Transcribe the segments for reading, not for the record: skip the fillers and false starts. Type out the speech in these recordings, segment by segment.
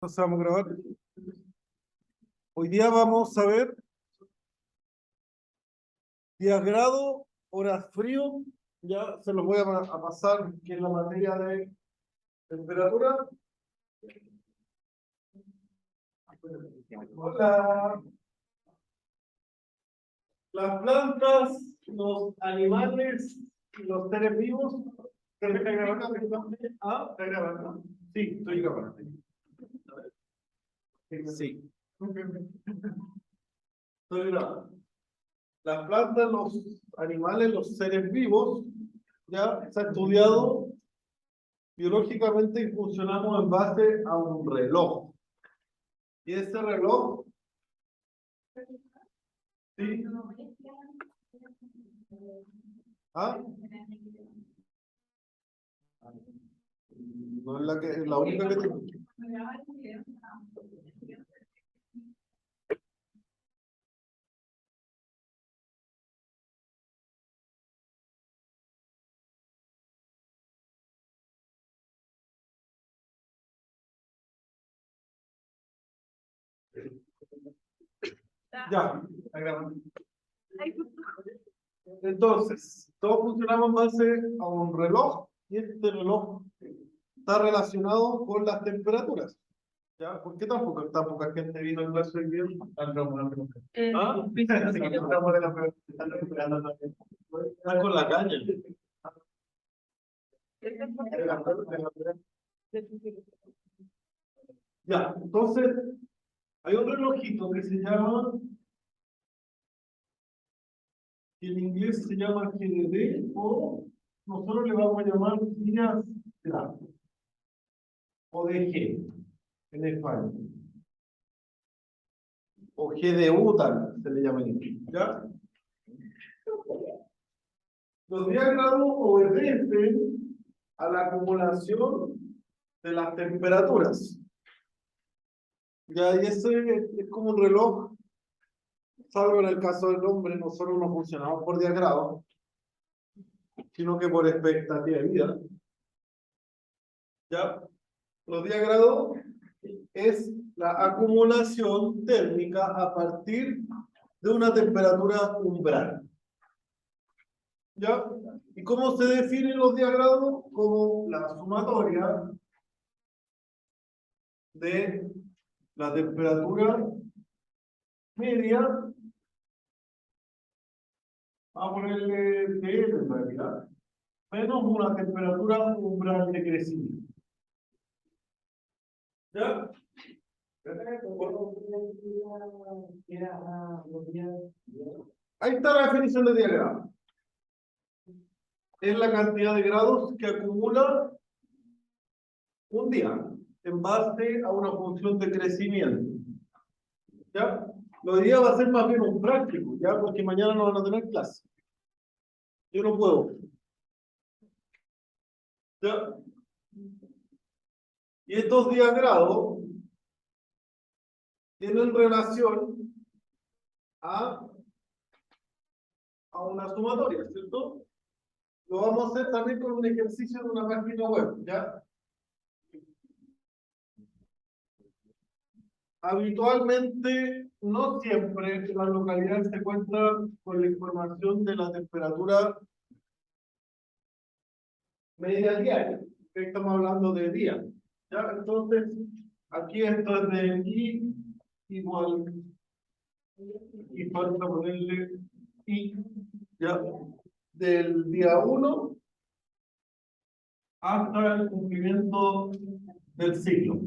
Entonces vamos a grabar. Hoy día vamos a ver días grado, horas frío. Ya se los voy a pasar, que es la materia de temperatura. Hola. Las plantas, los animales y los seres vivos. ¿Está grabando? ¿Ah? ¿Está grabando? Sí, estoy grabando. Sí. Estoy grabando. Las plantas, los animales, los seres vivos, ya se ha estudiado biológicamente y funcionamos en base a un reloj. Y ese reloj, ¿sí? ¿Ah? No es la única que tengo. Ya, está grabando. Entonces, todos funcionamos en base a un reloj y este reloj está relacionado con las temperaturas. ¿Ya? ¿Por qué tan poca gente vino en clase hoy día? ¿Ah? Están con la caña. Ya, entonces, hay un relojito que se llama, que en inglés se llama GDD, o nosotros le vamos a llamar días grado, o DG, en español. O GDU tal, se le llama en inglés. ¿Ya? Los días grado obedecen a la acumulación de las temperaturas. Ya, y ese es como un reloj, salvo en el caso del hombre, nosotros no funcionamos por día grado, sino que por expectativa de vida. Ya, los días grado es la acumulación térmica a partir de una temperatura umbral. ¿Ya? ¿Y cómo se definen los días grados? Como la sumatoria de la temperatura media, vamos a ponerle TL en realidad, menos una temperatura umbral de crecimiento. ¿Ya? Ahí está la definición de diagrama. Es la cantidad de grados que acumula un día en base a una función de crecimiento. ¿Ya? Lo de hoy día va a ser más bien un práctico, ¿ya? Porque mañana no van a tener clase. Yo no puedo. ¿Ya? Y estos diagrados tienen relación a una sumatoria, ¿cierto? Lo vamos a hacer también con un ejercicio de una página web, ¿ya? Habitualmente, no siempre las localidades se cuentan con la información de la temperatura media diaria, que estamos hablando de día. ¿Ya? Entonces, aquí esto es de I igual, y falta ponerle I, ¿ya? Del día 1 hasta el cumplimiento del ciclo.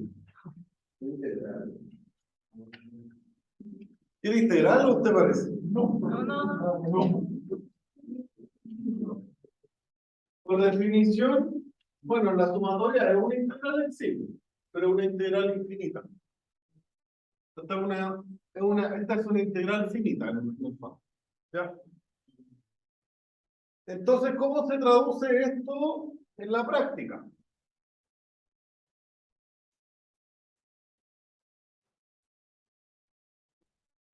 ¿Quiere integral o usted parece? No. Por definición, bueno, la sumatoria es una integral en sí, pero es una integral infinita. Esta es una integral finita en el fondo. ¿Ya? Entonces, ¿cómo se traduce esto en la práctica?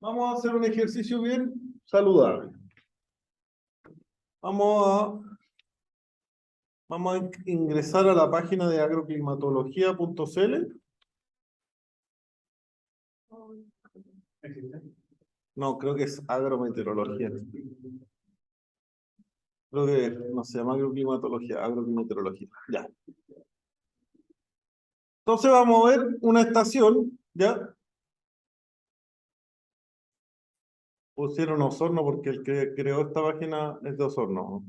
Vamos a hacer un ejercicio bien saludable. Vamos a ingresar a la página de agroclimatología.cl No, creo que es agrometeorología. Creo que no se llama agroclimatología, agrometeorología. Ya. Entonces vamos a ver una estación, ¿ya? Pusieron Osorno porque el que creó esta página es de Osorno.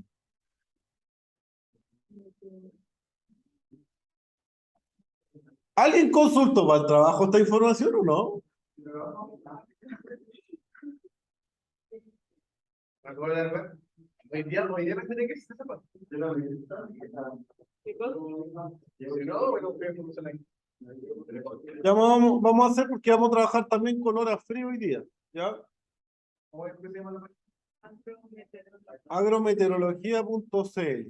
¿Alguien consultó para el trabajo esta información o no? Hoy día me tiene que ser esa. Ya vamos a hacer porque vamos a trabajar también con horas frío hoy día. ¿Ya? Agrometeorología.cl.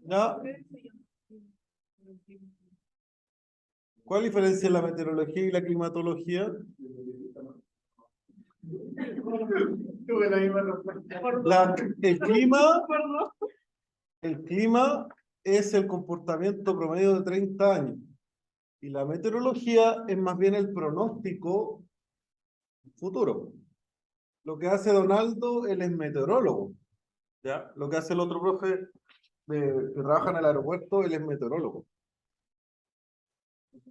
¿Ya? ¿Cuál diferencia la meteorología y la climatología? El clima es el comportamiento promedio de 30 años. Y la meteorología es más bien el pronóstico futuro. Lo que hace Donaldo, él es meteorólogo. ¿Ya? Lo que hace el otro profe que trabaja en el aeropuerto, él es meteorólogo.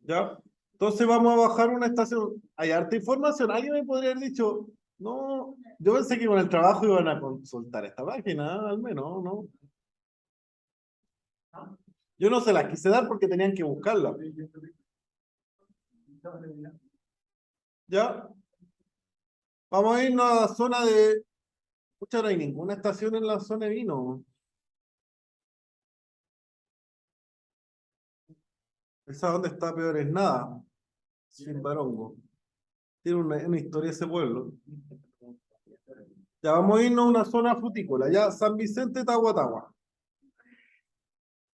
¿Ya? Entonces vamos a bajar una estación. Hay harta información. Alguien me podría haber dicho, no, yo pensé que con el trabajo iban a consultar esta página, al menos, ¿no? Yo no se las quise dar porque tenían que buscarla. ¿Ya? Vamos a irnos a la zona de... Escucha, no hay ninguna estación en la zona de vino. Esa donde está peor es nada. Sin Barongo. Tiene una historia ese pueblo. Ya vamos a irnos a una zona frutícola. Ya San Vicente, Tahuatahua.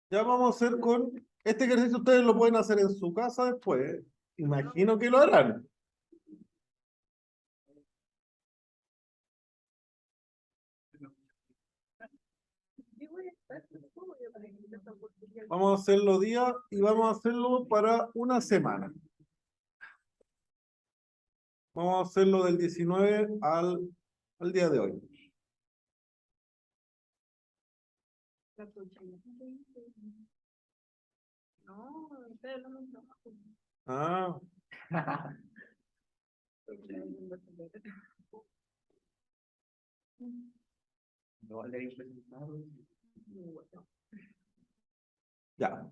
Ya vamos a hacer con... Este ejercicio ustedes lo pueden hacer en su casa después. Imagino que lo harán. Vamos a hacerlo día y vamos a hacerlo para una semana. Vamos a hacerlo del 19 al día de hoy. Ah. Ya.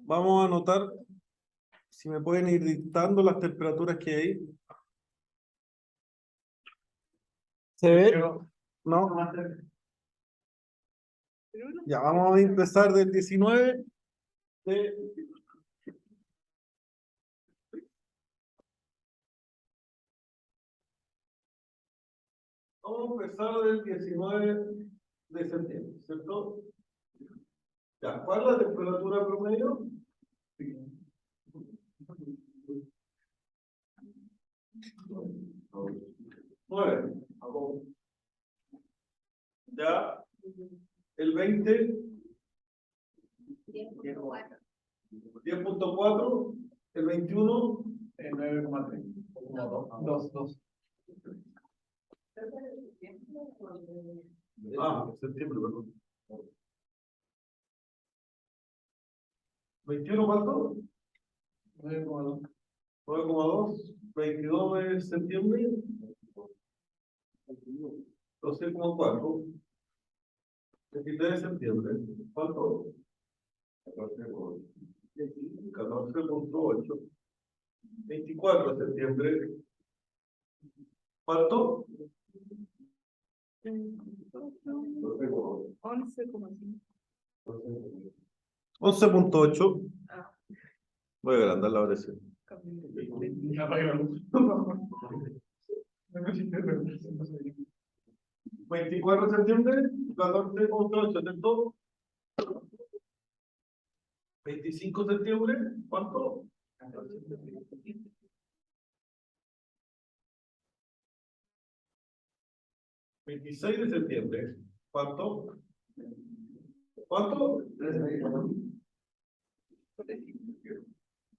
Vamos a anotar, si me pueden ir dictando las temperaturas que hay. ¿Se ve? ¿No? Ya, vamos a empezar del 19 de... Vamos a empezar del 19 de septiembre, ¿cierto? Ya, ¿cuál es la temperatura promedio? 9. Ya, el 20. 10.4. El 21. 9,3. 2. Ah, septiembre, perdón. 21, ¿cuánto? 9,2. 9,2. 22 de septiembre. 12,4. 23 de septiembre. ¿Cuánto? 14,8. 24 de septiembre. ¿Cuánto? 11,8. Voy a agrandar la oración. 24 de septiembre, 14,8, ¿cierto? 25 de septiembre, ¿cuánto? 26 de septiembre, ¿cuánto? ¿Cuánto?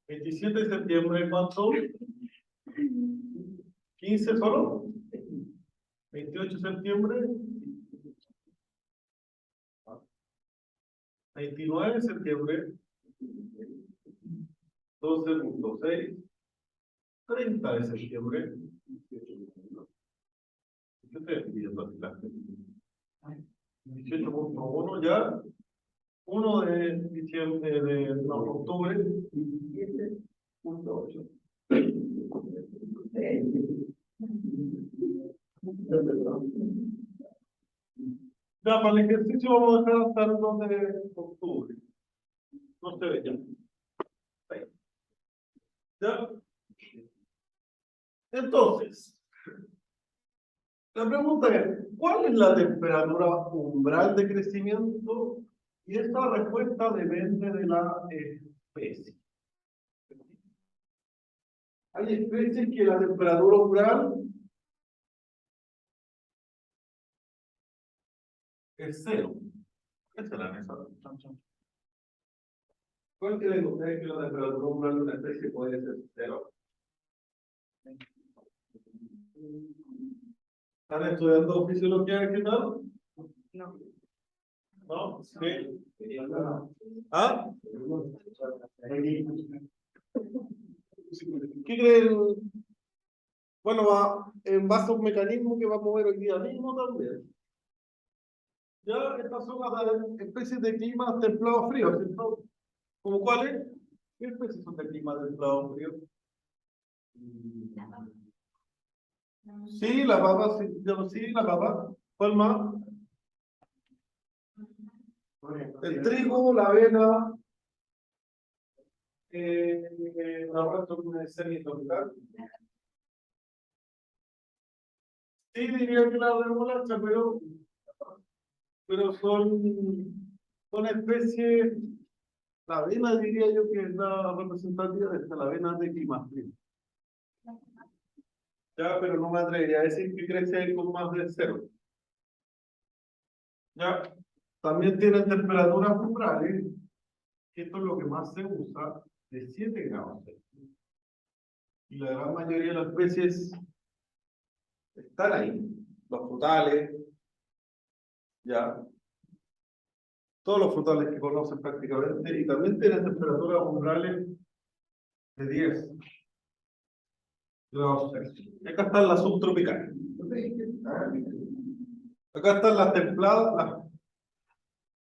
27 de septiembre, ¿cuánto? 15 solo. 28 de septiembre. 29 de septiembre. 12.6. 30 de septiembre. ¿Qué estoy escribiendo aquí? 18.1 ya. 1 de diciembre, no, octubre. 17.8. Ya, para el ejercicio vamos a dejar hasta el 2 de octubre. No se ve ya. Ahí. ¿Ya? Entonces, la pregunta es, ¿cuál es la temperatura umbral de crecimiento? Y esta respuesta depende de la especie. Hay especies que la temperatura umbral es cero. ¿Qué será esa? ¿Cuál creen ustedes que la temperatura umbral de una especie puede ser cero? ¿Están estudiando fisiología vegetal? No. ¿No? ¿Sí? ¿Ah? ¿Qué creen? Bueno, va en base a un mecanismo que vamos a ver hoy día mismo también. Ya, estas son las especies de clima templado frío, ¿cierto? ¿Cómo cuáles? ¿Qué especies son de clima templado frío? Sí, la papa, sí, la papa. ¿Cuál más? El trigo, la avena, la otra semitropical. Sí, diría que la remolacha, pero son especies, la avena diría yo que es la representativa de esta, la avena de clima frío. Ya, pero no me atrevería a decir que crece ahí con más de cero. Ya, también tienen temperaturas umbrales, que esto es lo que más se usa, de 7 grados. Y la gran mayoría de las especies están ahí. Los frutales, ya. Todos los frutales que conocen prácticamente, y también tienen temperaturas umbrales de 10 grados Celsius. Y acá están las subtropicales. Acá están las templadas.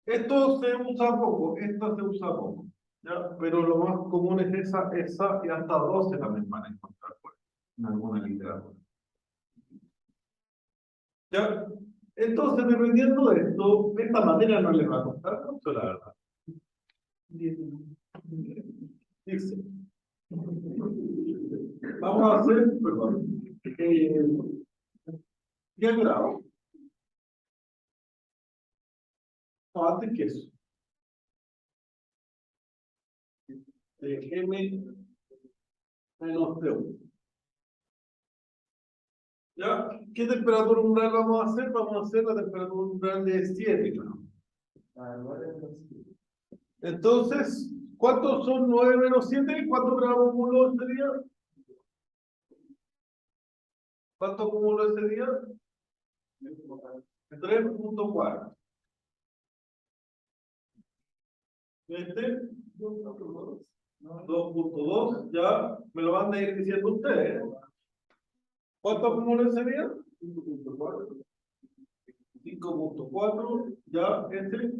Esto se usa poco, esto se usa poco. ¿Ya? Pero lo más común es esa y hasta 12 también van a encontrar pues, en alguna literatura. ¿Ya? Entonces, dependiendo de esto, esta materia no les va a costar mucho, la verdad. Dice, vamos a hacer, perdón, 10 grados. No, antes que eso. De M menos T1. ¿Ya? ¿Qué temperatura umbral vamos a hacer? Vamos a hacer la temperatura umbral de 7 grados. Entonces, ¿cuántos son 9 menos 7? ¿Cuánto grado acumuló ese día? ¿Cuánto acumuló ese día? 3.4. Este 2.2, ya me lo van a ir diciendo ustedes. ¿Cuánto acumuló ese día? 5.4. 5.4, ya, este.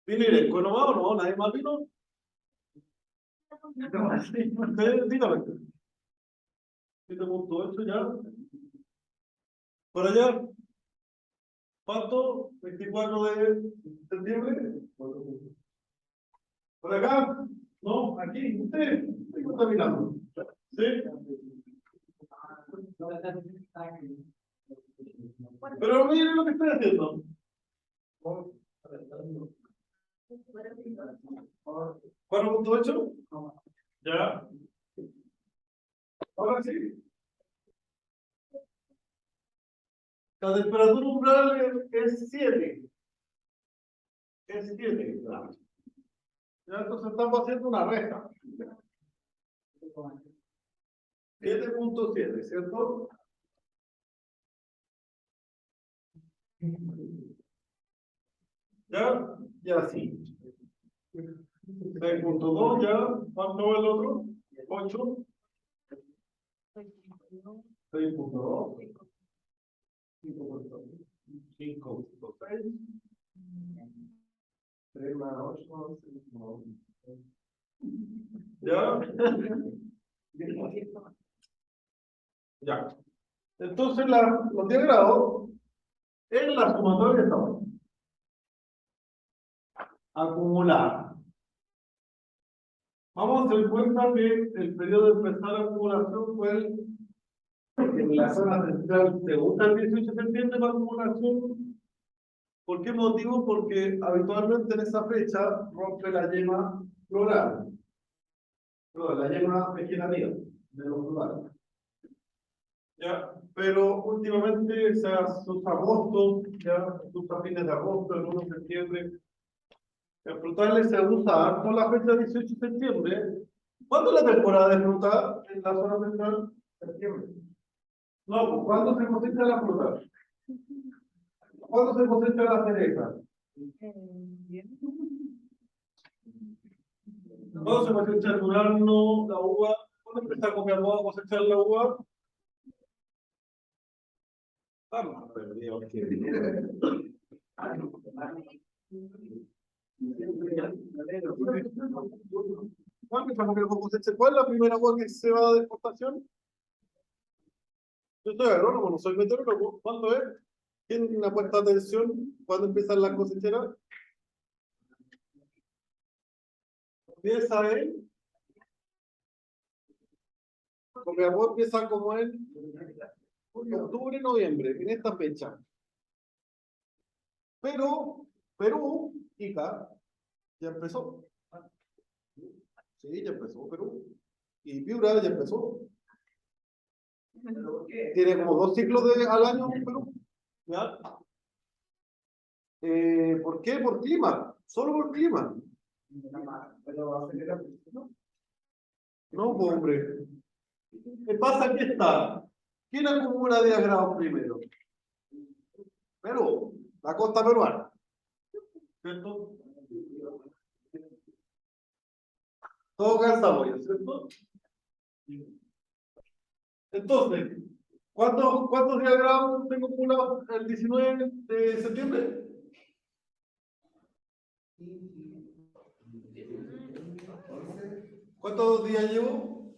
¿Vino Irenco nomás o no? ¿Nadie más vino? Dígame. 7.8 ya. Por allá. ¿Cuánto? 24 de septiembre. Por acá. No, aquí. Usted. ¿Qué está mirando? ¿Sí? Pero miren lo que estoy haciendo. 4.8. Ya. Ahora sí. La temperatura umbral es 7. Es 7 grados. Ya, entonces estamos haciendo una resta. 7.7, ¿cierto? Ya, y así. 6.2, ya. ¿Cuánto va el otro? 8. 6.2. 5.6. 3 más 8. ¿Ya? Ya. Entonces, los 10 grados es la sumatoria de esta hora. Acumular. Vamos a hacer cuenta que el periodo de empezar la acumulación fue en la zona central. ¿Te gusta el 18 de septiembre para acumulación? ¿Por qué motivo? Porque habitualmente en esa fecha rompe la yema floral. Perdón, la yema vegetativa de los florales. ¿Ya? Pero últimamente se usa agosto, ya se usa fines de agosto, el 1 de septiembre. El frutales se usa harto la fecha 18 de septiembre. ¿Cuándo es la temporada de fruta en la zona central? Septiembre. No, pues ¿cuándo se cosecha la fruta? ¿Cuándo se cosecha la cereza? ¿Cuándo se cosecha el durazno, la uva? ¿Cuándo empieza a cosechar la uva? Vamos, perdido. ¿Cuándo empezamos a cosechar? ¿Cuál es la primera uva que se va de exportación? Yo soy agrónomo, no soy meteorólogo. ¿Cuándo es? ¿Quién me ha puesto atención? ¿Cuándo empiezan las cosecheras? Empieza en. Porque agua empieza como en octubre, noviembre, en esta fecha. Pero Perú, Ica, ya empezó. Sí, ya empezó Perú. Y Piura ya empezó. Tiene como 2 ciclos al año Perú. ¿Ya? ¿Por qué? Por clima. Solo por clima. No, pues, hombre. ¿Qué pasa? Aquí está. ¿Quién acumula 10 grados primero? Perú, la costa peruana. ¿Cierto? Todo calza olla, ¿cierto? Entonces, ¿cuántos días grados tengo acumulados el 19 de septiembre? ¿Cuántos días llevo?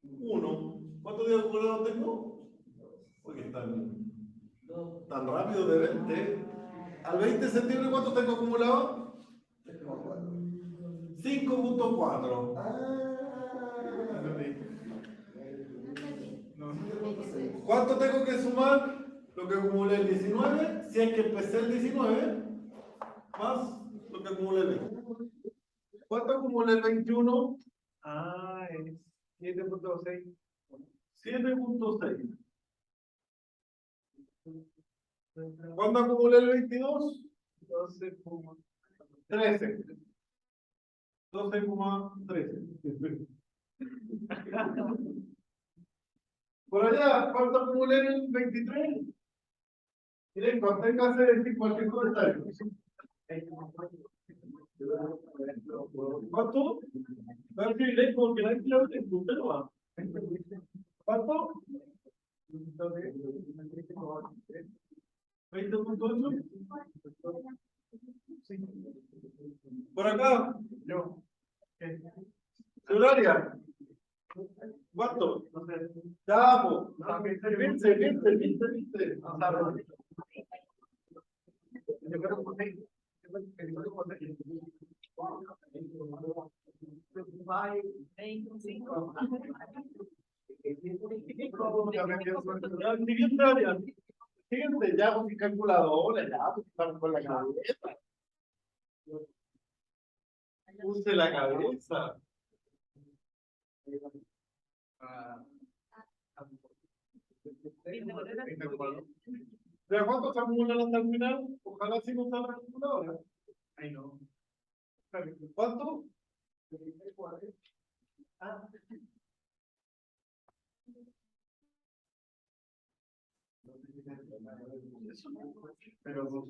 1. ¿Cuántos días acumulados tengo? Oye, tan rápido de 20. Al 20 de septiembre, ¿cuántos tengo acumulados? 5.4. ¿Cuánto tengo que sumar? Lo que acumulé el 19, si es que empecé el 19, más lo que acumulé el 20. ¿Cuánto acumulé el 21? Ah, es 7.6. 7.6. ¿Cuánto acumulé el 22? 12.13. 12.13. Por allá, ¿cuánto acumulé en el 23? Miren, cuando tengas que decir cualquier comentario. ¿Cuánto? Va a decir porque la gente lo tiene, usted no va. ¿Cuánto? 20.8. Por acá, yo. Celularia. ¿Cuánto? No sé. Ya, pues. 15. Fíjense, ya con mi calculadora, ya, pues estamos con la cabeza. Use la cabeza. ¿De cuánto se acumulan hasta el final? Ojalá sí no salga la calculadora. Ay, no. ¿Cuánto? Pero no.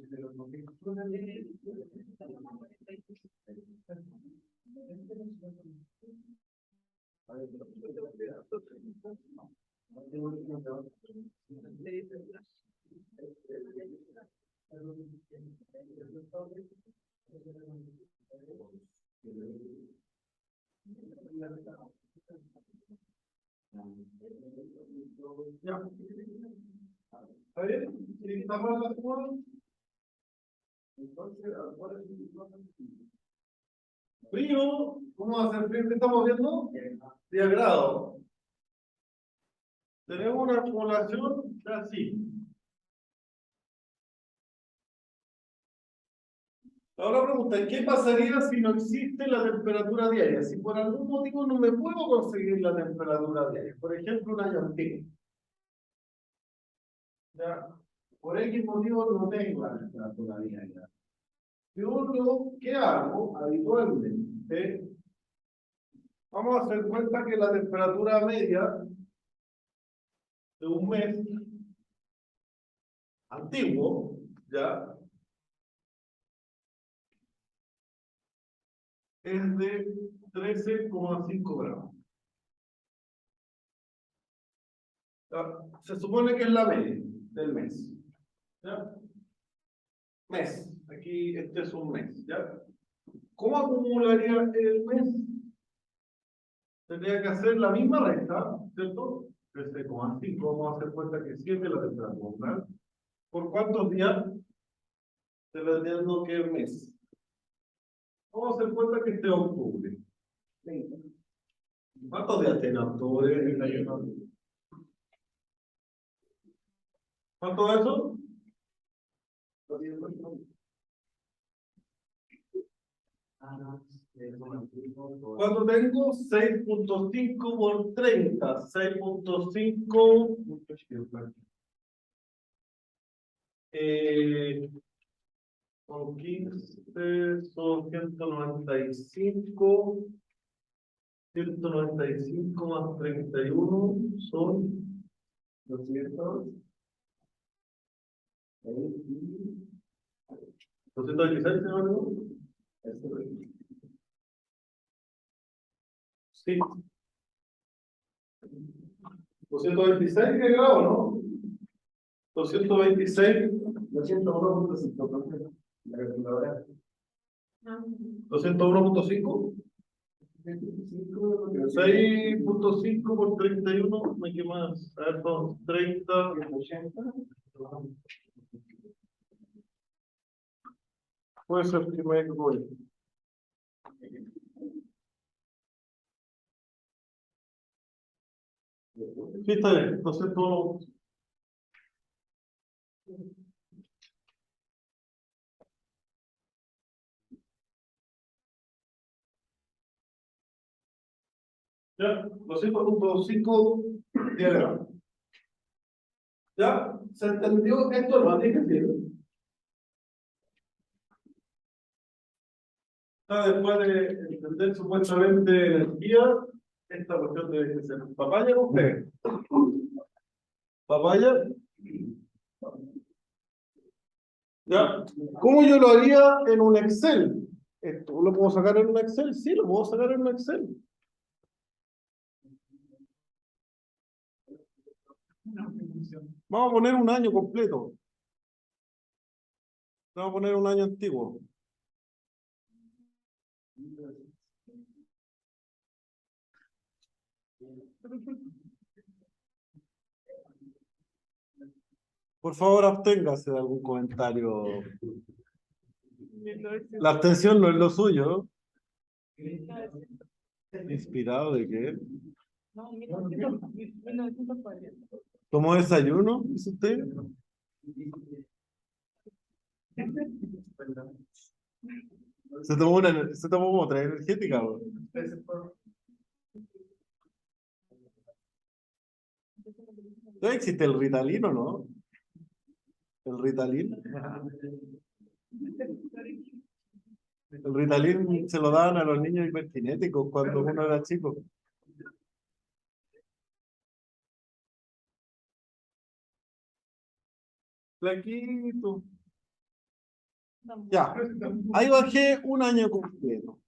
Ya. A ver, si estamos de acuerdo. Entonces, ahora frío, ¿cómo va a ser frío? ¿Qué estamos viendo? 10 grados. Tenemos una acumulación así. Ahora pregunta, ¿qué pasaría si no existe la temperatura diaria? Si por algún motivo no me puedo conseguir la temperatura diaria. Por ejemplo, un año antiguo. Ya, por X motivo no tengo la temperatura diaria. Yo ¿qué hago habitualmente? Vamos a hacer cuenta que la temperatura media de un mes antiguo, ya, es de 13,5 grados. Ya, se supone que es la media del mes. ¿Ya? Mes. Aquí este es un mes. ¿Ya? ¿Cómo acumularía el mes? Tendría que hacer la misma recta, ¿cierto? 13,5. Vamos a hacer cuenta que 7 la temperatura. ¿Por cuántos días? Dependiendo qué mes. Vamos a hacer cuenta que este es octubre. ¿Cuántos días tiene octubre? ¿Cuánto es eso? ¿Cuánto tengo? 6,5 por 30. 6,5 con 15 son 195. 195 más 31 son 200. 226, ¿no? Sí. 226, ¿qué grado, no? 226. 201,5. La calculadora. 201,5. 6,5 por 31, ¿qué más? A ver, son 30. Puede ser que me equivoque. Sí, está bien. Entonces todo. Ya, 200,5 diagrama. ¿Ya? ¿Se entendió esto? Lo tiene que decir. Después de entender supuestamente energía, esta cuestión debe ser papaya o usted. Papaya. ¿Ya? ¿Cómo yo lo haría en un Excel? ¿Esto lo puedo sacar en un Excel? Sí, lo puedo sacar en un Excel. Vamos a poner un año completo. Vamos a poner un año antiguo. Por favor, absténgase de algún comentario. La abstención no es lo suyo. ¿Inspirado de qué? ¿Tomó desayuno? ¿Dice usted? Se tomó otra energética, ¿o? ¿No existe el Ritalin o no? ¿El Ritalin? El Ritalin se lo daban a los niños hiperkinéticos cuando uno era chico. Flaquito. Ya, ahí bajé un año completo.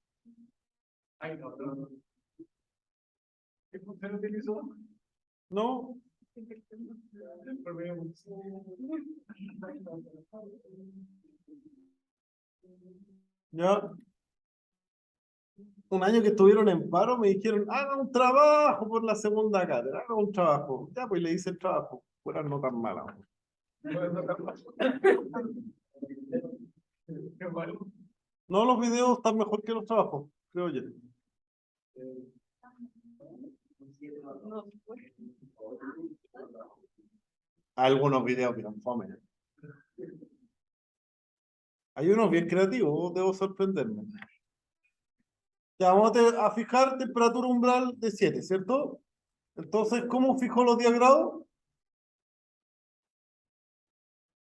¿Qué función utilizó? No. Ya. Un año que estuvieron en paro me dijeron, haga un trabajo por la segunda cátedra, haga un trabajo. Ya, pues le hice el trabajo. Fuera no tan mala. No, los videos están mejor que los trabajos, creo yo. Algunos videos bien fome. Hay unos bien creativos, debo sorprenderme. Ya, vamos a fijar temperatura umbral de 7, ¿cierto? Entonces, ¿cómo fijo los 10 grados?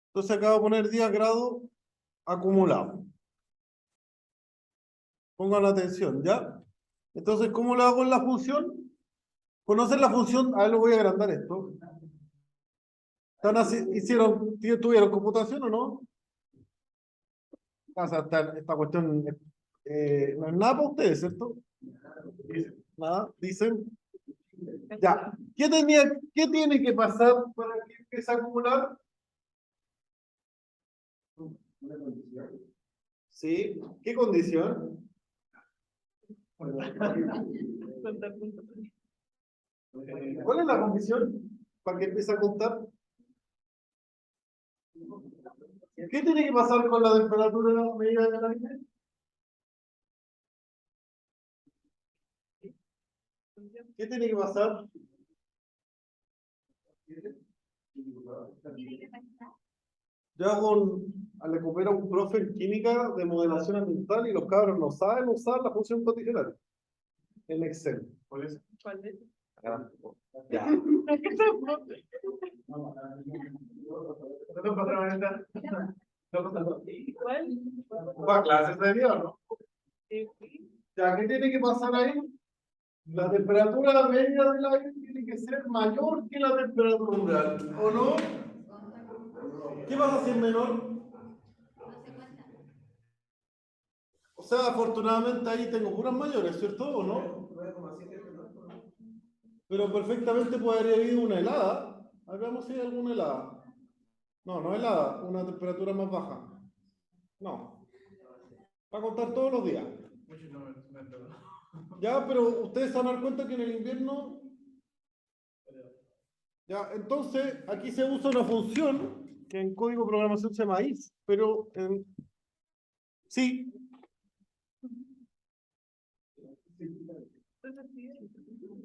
Entonces acabo de poner 10 grados acumulados. Pongan atención, ¿ya? Entonces, ¿cómo lo hago en la función? ¿Conocen la función? A ver, lo voy a agrandar esto. ¿Tuvieron computación o no? O sea, esta cuestión no es nada para ustedes, ¿cierto? Nada, dicen. Ya. ¿Qué tiene que pasar para que empiece a acumular? ¿Sí? ¿Qué condición? ¿Cuál es la condición para que empiece a contar? ¿Qué tiene que pasar con la temperatura medida del aire? ¿Qué tiene que pasar? Le coopera un profe en química de modelación ambiental y los cabros no saben usar la función condicional en Excel. ¿Por eso? ¿Cuál es? Ya. ¿Para clases de Dios, no? Ya, ¿qué tiene que pasar ahí? La temperatura media del aire tiene que ser mayor que la temperatura umbral, ¿o no? ¿Qué pasa si es menor? O sea, afortunadamente ahí tengo puras mayores, ¿cierto? ¿O no? Pero perfectamente podría haber habido una helada. A ver, veamos si hay alguna helada. No, no helada, una temperatura más baja. No. Va a contar todos los días. Ya, pero ustedes se van a dar cuenta que en el invierno. Ya, entonces aquí se usa una función que en código de programación se llama if, pero sí.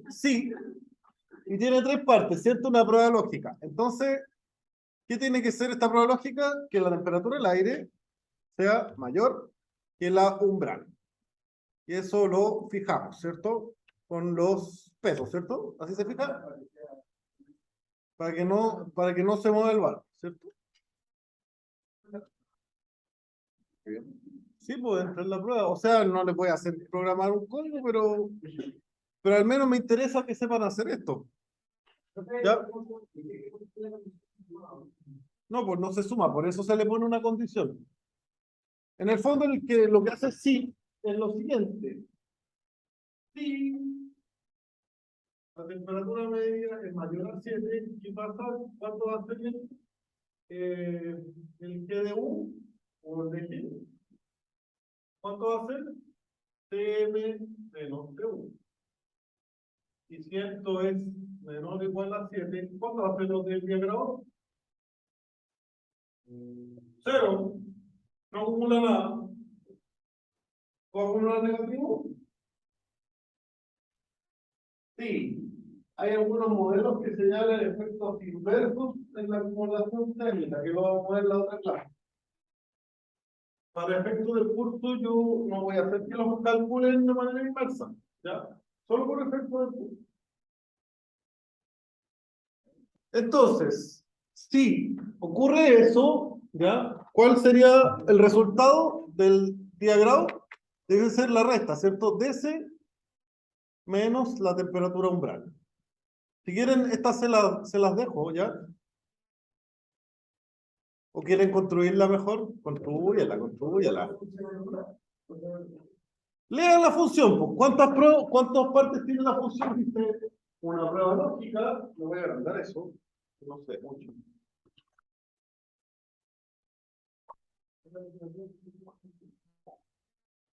Sí. Y tiene tres partes, ¿cierto? Una prueba lógica. Entonces, ¿qué tiene que ser esta prueba lógica? Que la temperatura del aire sea mayor que la umbral. Y eso lo fijamos, ¿cierto? Con los pesos, ¿cierto? ¿Así se fija? Para que no se mueva el bar, ¿cierto? Sí, pues entrar en la prueba. O sea, no les voy a hacer programar un código, pero al menos me interesa que sepan hacer esto. ¿Ya? No, pues no se suma, por eso se le pone una condición. En el fondo, lo que hace sí es lo siguiente. Si la temperatura media es mayor a 7, ¿qué pasa? ¿Cuánto va a ser el G de U o el de G? ¿Cuánto va a ser? CM menos TU. Y si esto es menor o igual a 7, ¿cuánto va a ser los del 10 grados? 0. No acumula nada. ¿Va a acumular negativo? Sí. Hay algunos modelos que señalan efectos inversos en la acumulación térmica, que lo vamos a ver en la otra clase. Para efectos del curso, yo no voy a hacer que los calculen de manera inversa, ¿ya? Solo por efecto del curso. Entonces, si ocurre eso, ¿ya? ¿Cuál sería el resultado del diagrama? debe ser la resta, ¿cierto? DC menos la temperatura umbral. Si quieren, estas se las dejo, ¿ya? ¿O quieren construirla mejor? Construyela. Lean la función, pues. ¿Cuántas partes tiene la función? Dice una prueba lógica. Me voy a agrandar eso. No sé, mucho.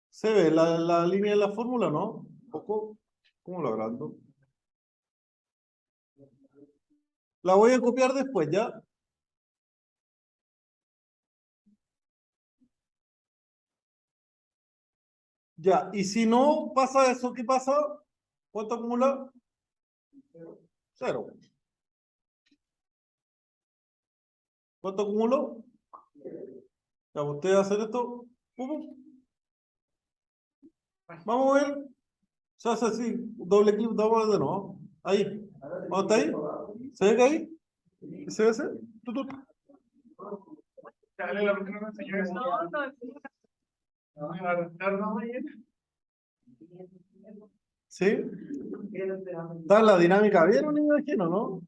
¿Se ve la línea de la fórmula, no? ¿Un poco? ¿Cómo lo agrando? La voy a copiar después, ¿ya? Ya, y si no pasa eso, ¿qué pasa? ¿Cuánto acumula? Cero. ¿Cuánto acumuló? Ya, ustedes hacen esto. Pum. Vamos a ver. Se hace así. Doble clic, vamos de nuevo. Ahí. ¿Cómo está ahí? ¿Se ve que ahí? ¿Se ve ese? Tut. Dale la próxima me enseñó eso. ¿Sí? Está la dinámica, ¿vieron? Me imagino, ¿no?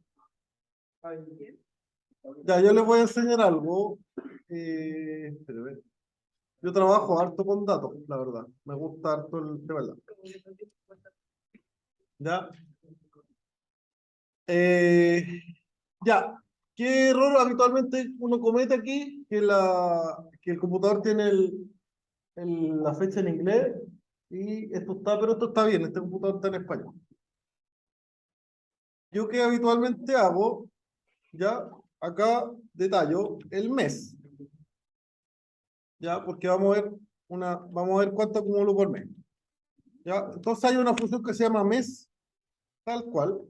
Ya, yo les voy a enseñar algo. Espérame. Yo trabajo harto con datos, la verdad. Me gusta harto el de verdad. ¿Ya? Eh, ya. ¿Qué error habitualmente uno comete aquí? Que el computador tiene la fecha en inglés y pero esto está bien, este computador está en español. Yo que habitualmente hago, ya, acá detallo el mes. Ya, porque vamos a ver cuánto acumulo por mes. Ya, entonces hay una función que se llama mes, tal cual.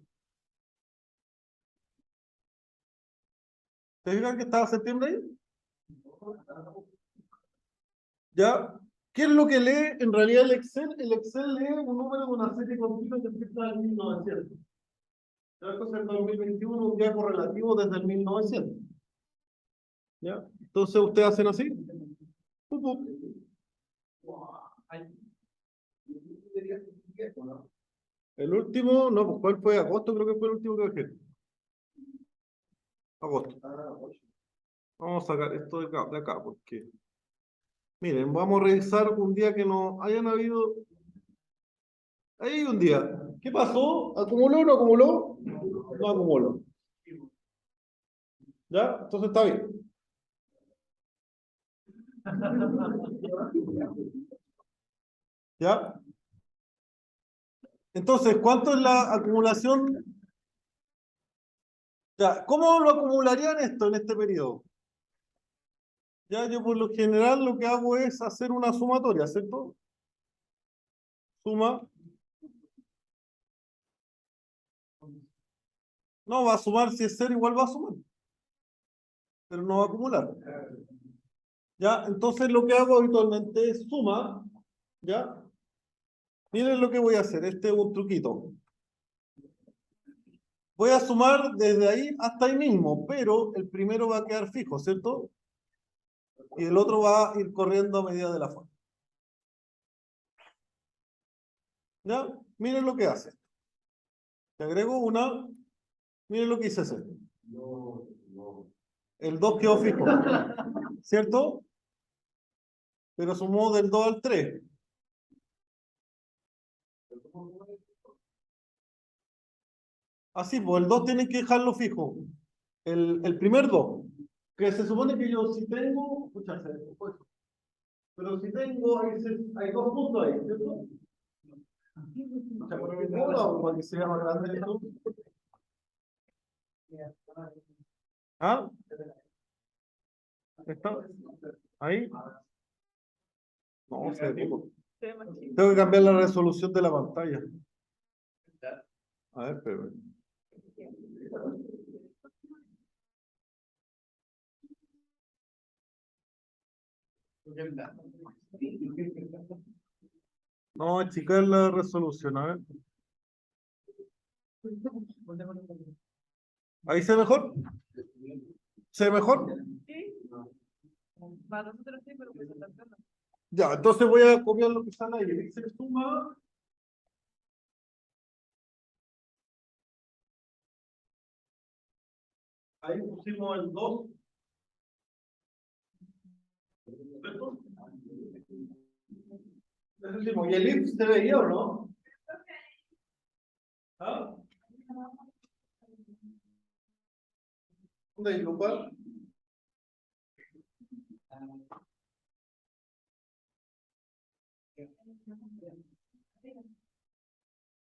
¿Te fijan que estaba septiembre ahí? ¿Ya? ¿Qué es lo que lee en realidad el Excel? El Excel lee un número de una serie continua que empieza en 1900. ¿Ya? Esto es el 2021, un día correlativo desde el 1900. ¿Ya? Entonces ustedes hacen así. Pup, pup. El último, no, pues ¿cuál fue? Agosto, creo que fue el último que dejé. Agosto. Vamos a sacar esto de acá, porque miren, vamos a revisar un día que no hayan habido. Ahí hay un día. ¿Qué pasó? ¿Acumuló o no acumuló? No acumuló. ¿Ya? Entonces está bien. ¿Ya? Entonces, ¿cuánto es la acumulación? Ya, ¿cómo lo acumularían esto en este periodo? Ya, yo por lo general lo que hago es hacer una sumatoria, ¿cierto? Suma. No, va a sumar, si es cero, igual va a sumar, pero no va a acumular. ¿Ya? Entonces lo que hago habitualmente es suma, ¿ya? Miren lo que voy a hacer, este es un truquito. Voy a sumar desde ahí hasta ahí mismo, pero el primero va a quedar fijo, ¿cierto? Y el otro va a ir corriendo a medida de la forma. ¿Ya? Miren lo que hace. Te agrego una, miren lo que hice hacer. El 2 quedó fijo, ¿cierto? Pero sumó del 2 al 3. Así, pues el 2 tiene que dejarlo fijo. El primer 2, que se supone que yo si tengo, escucha, pues, pero si tengo, hay dos puntos ahí, ¿cierto? O sea, por el modo, para que sea más grande esto. ¿Ah? ¿Está? ¿Ahí? No, se ve poco. Tengo que cambiar la resolución de la pantalla. A ver, pero. No, achicar la resolución, a ver. ¿Ahí se ve mejor? ¿Se ve mejor? Sí, para nosotros sí, pero pues otra persona. Ya, entonces voy a copiar lo que está ahí. Dice suma. Ahí pusimos el 2. ¿Cierto? Decimos, ¿y el if se veía o no? ¿Ah? ¿Dónde hay lugar?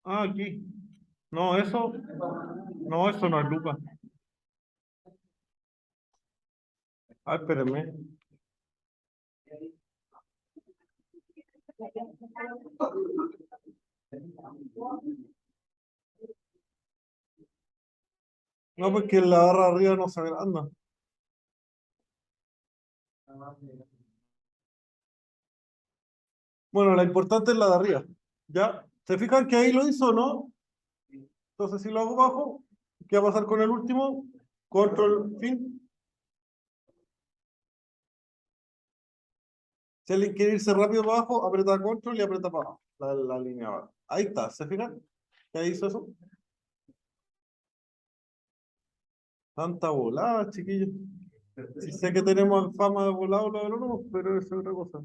Ah, aquí. No, eso. No, eso no es Lucas. Ah, espérenme. No, porque la barra arriba no se agranda. Bueno, la importante es la de arriba. ¿Ya? ¿Se fijan que ahí lo hizo, no? Entonces, si lo hago bajo, ¿qué va a pasar con el último? Control, fin. Si alguien quiere irse rápido para abajo, aprieta control y aprieta para abajo. La línea abajo. Ahí está, ¿se fijan? ¿Qué hizo eso? Tanta volada, chiquillos. Sí sé que tenemos fama de volado los agrónomos, pero eso es otra cosa.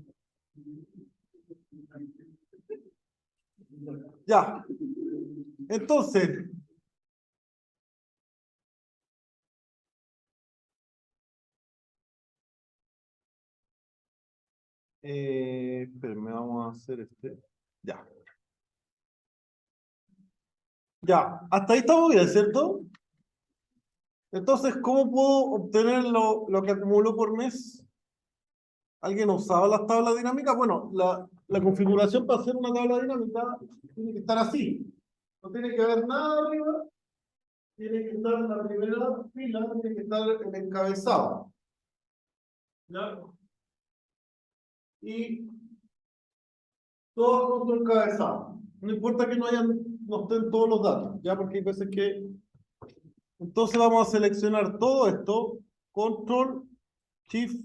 Ya. Entonces, espérenme, vamos a hacer este. Ya. Ya. Hasta ahí estamos bien, ¿cierto? Entonces, ¿cómo puedo obtener lo que acumulo por mes? ¿Alguien ha usado las tablas dinámicas? Bueno, la configuración para hacer una tabla dinámica tiene que estar así. No tiene que haber nada arriba, tiene que estar en la primera fila, tiene que estar el encabezado. ¿Ya? Y todo con su encabezado. No importa que no estén todos los datos, ¿ya? Porque hay veces que... Entonces vamos a seleccionar todo esto, control, shift,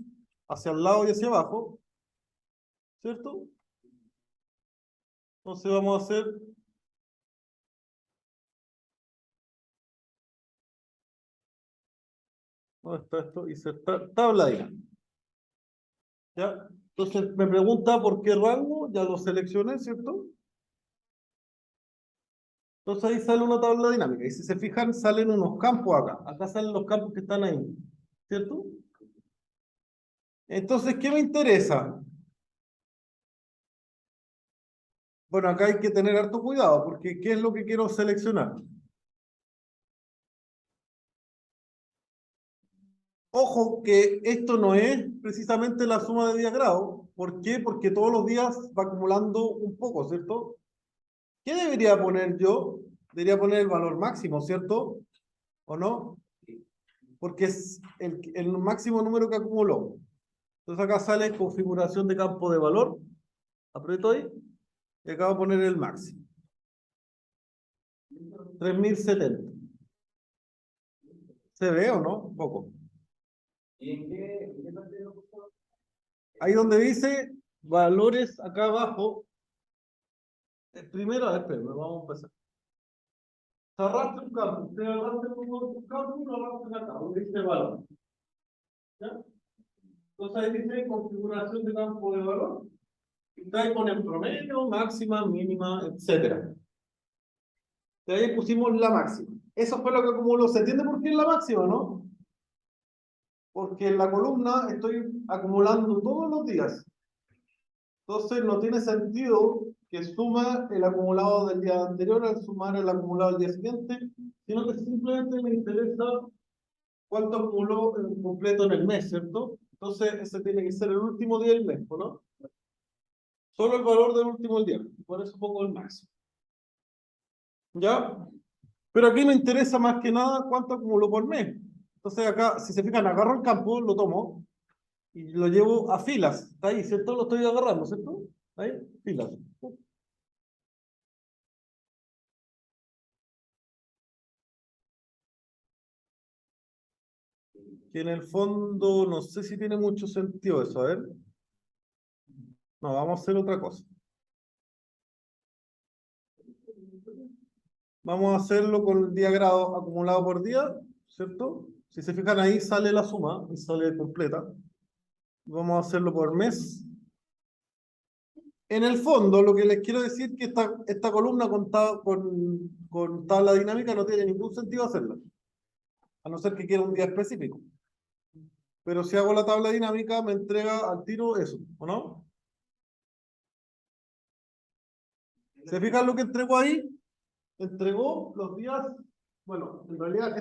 hacia el lado y hacia abajo, ¿cierto? Entonces vamos a hacer... ¿Dónde está esto? Insertar tabla dinámica. ¿Ya? Entonces me pregunta por qué rango, ya lo seleccioné, ¿cierto? Entonces ahí sale una tabla dinámica. Y si se fijan, salen unos campos acá. Acá salen los campos que están ahí, ¿cierto? Entonces, ¿qué me interesa? Bueno, acá hay que tener harto cuidado, porque ¿qué es lo que quiero seleccionar? Ojo que esto no es precisamente la suma de días grados. ¿Por qué? Porque todos los días va acumulando un poco, ¿cierto? ¿Qué debería poner yo? Debería poner el valor máximo, ¿cierto? ¿O no? Porque es el máximo número que acumuló. Entonces acá sale configuración de campo de valor. Aprieto ahí y acá voy a poner el máximo. 3070. ¿Se ve o no? Un poco. Ahí donde dice valores acá abajo. Primero, a ver, espérame, vamos a empezar. Se arrastra un campo. Usted arrastra un campo y lo arrastra acá, donde dice valor. ¿Ya? Entonces ahí dice configuración de campo de valor. Y ahí pone promedio, máxima, mínima, etcétera. De ahí pusimos la máxima. Eso fue lo que acumuló. ¿Se entiende por qué es la máxima, no? Porque en la columna estoy acumulando todos los días. Entonces no tiene sentido que suma el acumulado del día anterior al sumar el acumulado del día siguiente, sino que simplemente me interesa cuánto acumuló en completo en el mes, ¿cierto? Entonces ese tiene que ser el último día del mes, ¿no? Solo el valor del último día. Por eso pongo el máximo. ¿Ya? Pero aquí me interesa más que nada cuánto acumulo por mes. Entonces acá, si se fijan, agarro el campo, lo tomo y lo llevo a filas. Está ahí, ¿cierto? Lo estoy agarrando, ¿cierto? Ahí, filas. Que en el fondo no sé si tiene mucho sentido eso, a ver. No, vamos a hacer otra cosa. Vamos a hacerlo con el día grado acumulado por día, ¿cierto? Si se fijan ahí sale la suma y sale completa. Vamos a hacerlo por mes. En el fondo, lo que les quiero decir es que esta columna con tabla dinámica no tiene ningún sentido hacerla, a no ser que quiera un día específico. Pero si hago la tabla dinámica, me entrega al tiro eso, ¿o no? ¿Se fijan lo que entregó ahí? Entregó los días, bueno, en realidad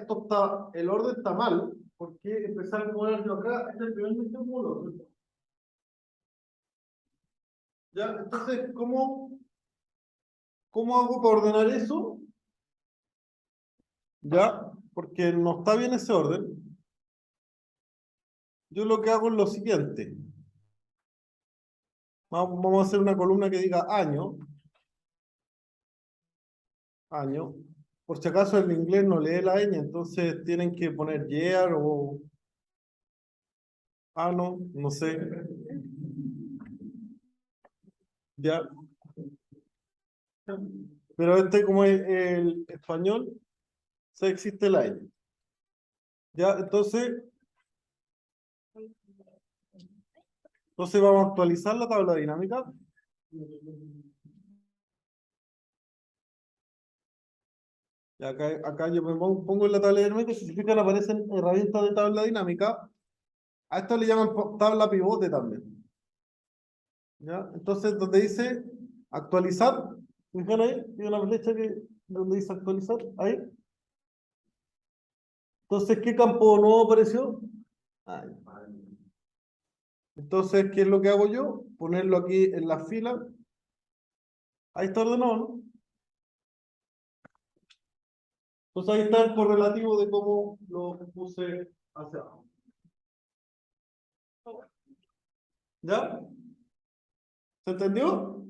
el orden está mal, porque empezar a acumular yo acá, este es el primer mes que acumulo, ¿cierto? Ya, entonces, ¿cómo hago para ordenar eso? Ya, porque no está bien ese orden. Yo lo que hago es lo siguiente. Vamos a hacer una columna que diga año. Año. Por si acaso el inglés no lee la ñ, entonces tienen que poner year o ano, no sé. Ya. Pero como es el español, se existe la ñ. Ya, entonces vamos a actualizar la tabla dinámica. Y acá yo me pongo en la tabla dinámica, si se fijan aparecen herramientas de tabla dinámica. A esto le llaman tabla pivote también. ¿Ya? Entonces, donde dice actualizar, fijan ahí, hay una flecha donde dice actualizar, ahí. Entonces, ¿qué campo nuevo apareció? Ahí. Entonces, ¿qué es lo que hago yo? Ponerlo aquí en la fila. Ahí está ordenado, ¿no? Entonces ahí está el correlativo de cómo lo puse hacia abajo. ¿Ya? ¿Se entendió?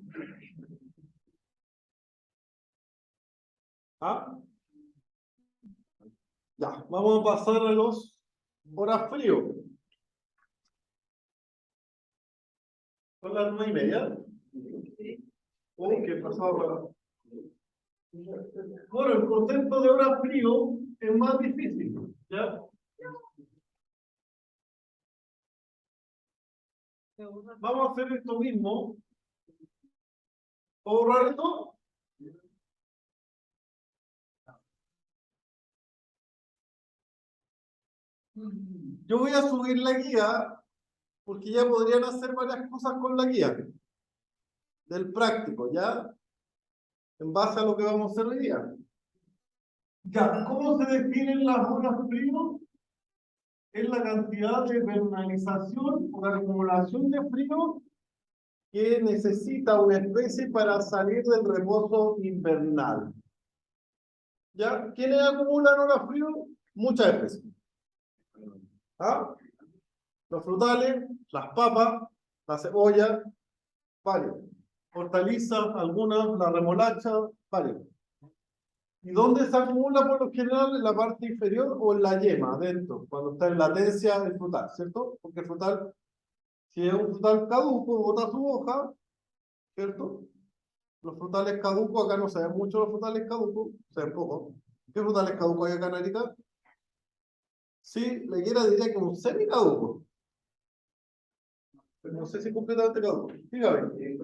¿Ah? Ya, vamos a pasar a los horas frío. Son las 9:30. ¿Qué pasaba? Bueno, el concepto de hora frío es más difícil. ¿Ya? Vamos a hacer esto mismo. ¿Puedo borrar esto? Yo voy a subir la guía porque ya podrían hacer varias cosas con la guía del práctico, ¿ya? En base a lo que vamos a hacer hoy día. Ya, ¿cómo se definen las horas frío? Es la cantidad de vernalización o de acumulación de frío que necesita una especie para salir del reposo invernal. ¿Ya? ¿Quiénes acumulan horas frío? Muchas especies. ¿Ah? Los frutales, las papas, la cebolla, varios. Hortalizas, algunas, la remolacha, varios. ¿Y dónde se acumula por lo general? En la parte inferior o en la yema, adentro, cuando está en latencia el frutal, ¿cierto? Porque el frutal, si es un frutal caduco, bota su hoja, ¿cierto? Los frutales caducos, acá no se ven mucho los frutales caducos, se ven poco. ¿Qué frutales caducos hay acá en Arica? Sí, le quiera diría que un semi-caduco. Pero no sé si completamente caduco. Dígame.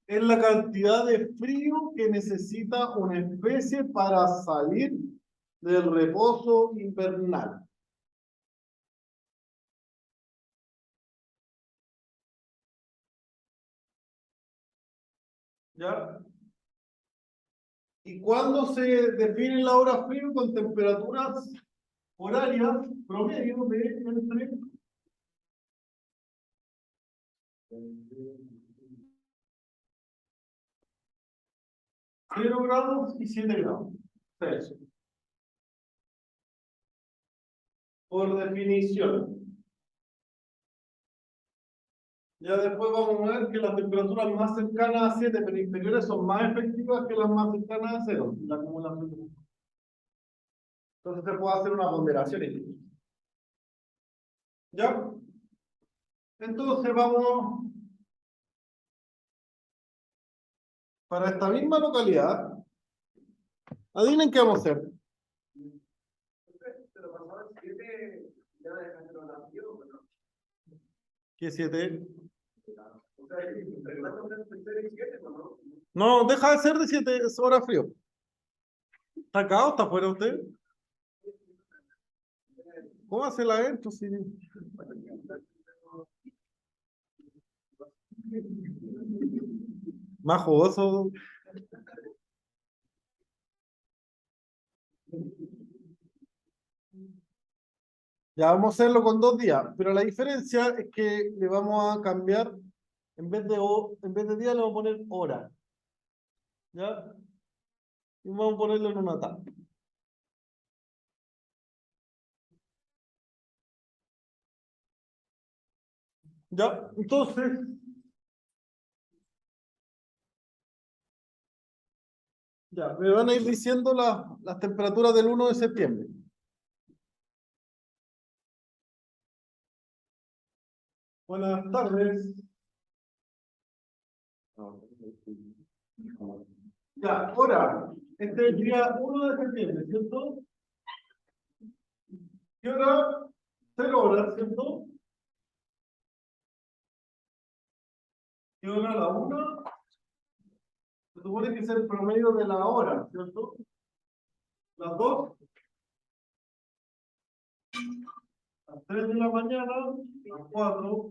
Es la cantidad de frío que necesita una especie para salir del reposo invernal. ¿Ya? ¿Y cuándo se define la hora frío? Con temperaturas horarias promedio de entre 0 grados y 7 grados Celsius. Por definición. Ya después vamos a ver que las temperaturas más cercanas a 7 pero inferiores son más efectivas que las más cercanas a 0. La acumulación. Entonces se puede hacer una ponderación. ¿Ya? Entonces vamos para esta misma localidad. Adivinen qué vamos a hacer. ¿Qué 7? No, deja de ser de 7, es hora frío. ¿Está acá o está afuera usted? ¿Cómo hace la adentro? Sí. Más jugoso. Ya vamos a hacerlo con 2 días, pero la diferencia es que le vamos a cambiar, en vez de día le vamos a poner hora. ¿Ya? Y vamos a ponerlo en una tabla. ¿Ya? Entonces, ya, me van a ir diciendo las temperaturas del 1 de septiembre. Buenas tardes. Ya, ahora, este es el día 1 de septiembre, ¿cierto? ¿Qué hora? 0 horas, ¿cierto? ¿Qué hora? La 1. Se supone que es el promedio de la hora, ¿cierto? Las 2, las 3 de la mañana, las 4,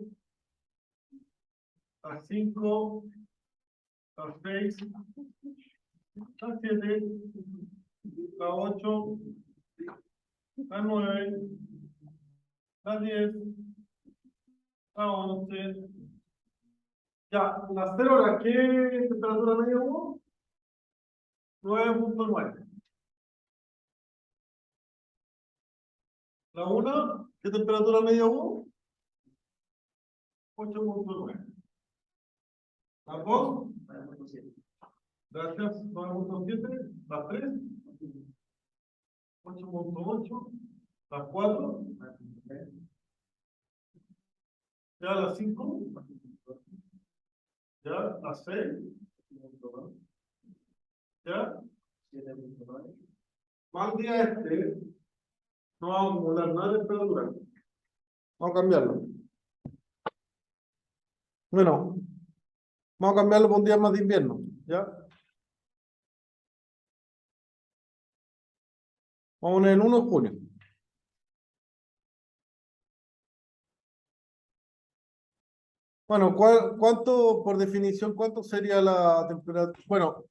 las 5, las 6, las 7, las 8, las 9, las 10, las 11. Ya, las 0 horas, ¿qué temperatura media hubo? 9.9. La 1, ¿qué temperatura media hubo? 8.9. La 2, gracias, 9.7. La 3, 8.8. La 4, ya la 5, ya la 6, ya. Mal día este, no vamos a acumular nada de temperatura. Vamos a cambiarlo. Bueno, vamos a cambiarlo por un día más de invierno, ¿ya? Vamos a poner el 1 de junio. Bueno, ¿cuánto, por definición, cuánto sería la temperatura? Bueno,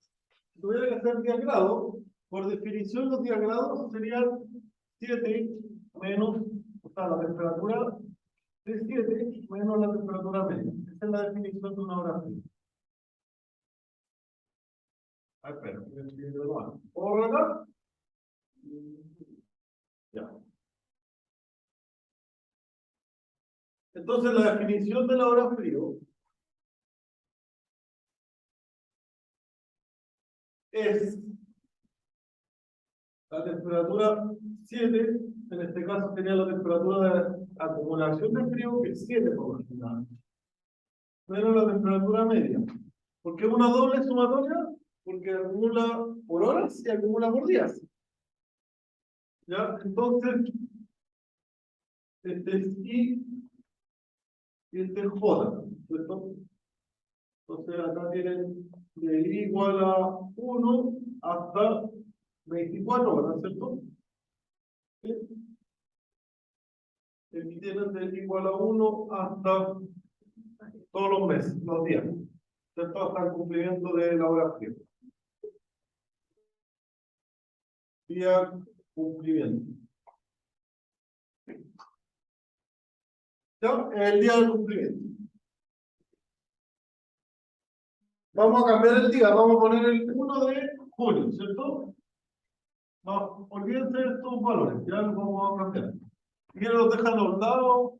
si tuviera que hacer 10 grados, por definición los 10 grados serían 7 menos, o sea, la temperatura de 7 menos la temperatura media. Esa es la definición de una hora fría. Ah, espera, voy a escribirlo de nuevo. ¿Puedo arrancar? Ya. Entonces, la definición de la hora frío es la temperatura 7, en este caso sería la temperatura de acumulación de frío, que es 7 por unidad, menos la temperatura media. ¿Por qué una doble sumatoria? Porque acumula por horas y acumula por días. ¿Ya? Entonces, este es I y este es J, ¿cierto? Entonces acá tienen de I igual a 1 hasta 24 horas, ¿cierto? ¿Sí? Aquí tienen de I igual a 1 hasta todos los meses, los días, ¿cierto? Hasta el cumplimiento de la hora fría. Día cumplimiento. ¿Ya? El día del cumplimiento. Vamos a cambiar el día, vamos a poner el 1 de julio, ¿cierto? No, olvídense de estos valores, ya los vamos a cambiar. Si quieren los dejan a los lados.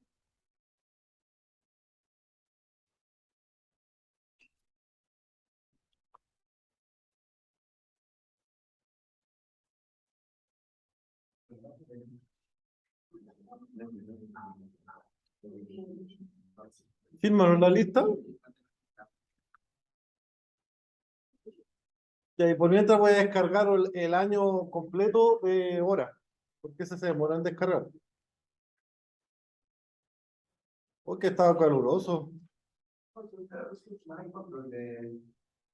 Fírmalo en la lista. Y por mientras voy a descargar el año completo de horas, porque ese se demora en descargar. Porque estaba caluroso.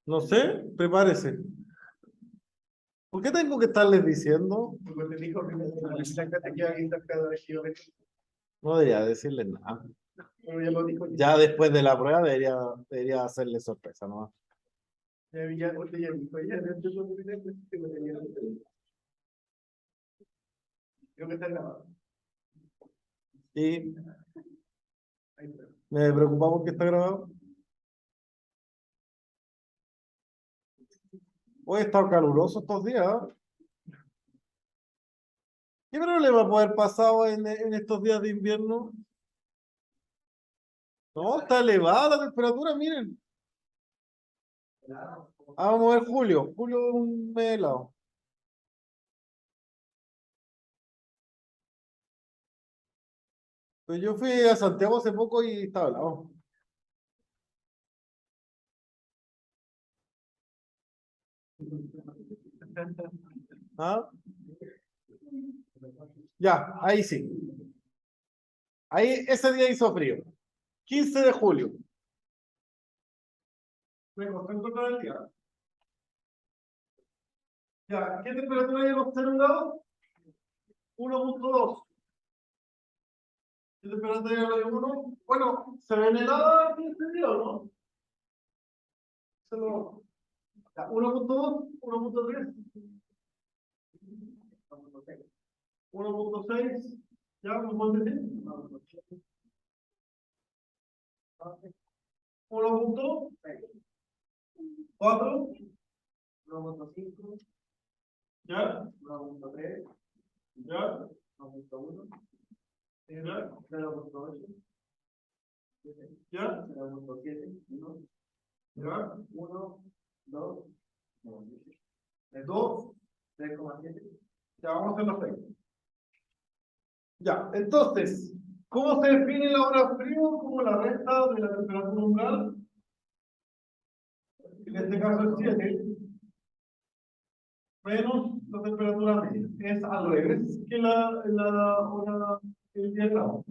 No sé, prepárese. ¿Por qué tengo que estarles diciendo? No debería decirles nada. Ya después de la prueba debería hacerle sorpresa, ¿no? Y me preocupa porque está grabado. Hoy ha estado caluroso estos días. ¿Qué problema puede haber pasado en estos días de invierno? No, está elevada la temperatura, miren. Vamos a ver julio. Julio es un mes helado. Pues yo fui a Santiago hace poco y estaba helado. ¿Ah? Ya, ahí sí. Ahí ese día hizo frío. 15 de julio. Me costó encontrar el día. Ya, ¿qué temperatura hay en los 0 grados? 1.2. ¿Qué temperatura hay en los 1? Bueno, ¿se ven heladas aquí este día o no? Se lo... Ya, 1.2, 1.3, 1.6. ¿Ya? ¿Me pueden decir? 1.4, 1.5, ¿ya? 1.3, ¿ya? 1.1, ¿ya? 0.8, ¿ya? 0.7, 1, ¿ya? 1, 2, 2, 3,7. Ya, vamos a hacer los 6. Ya, entonces, ¿cómo se define la hora frío? Como la resta de la temperatura umbral. En este caso es 7 menos la temperatura media. Es al revés que la hora el día grado.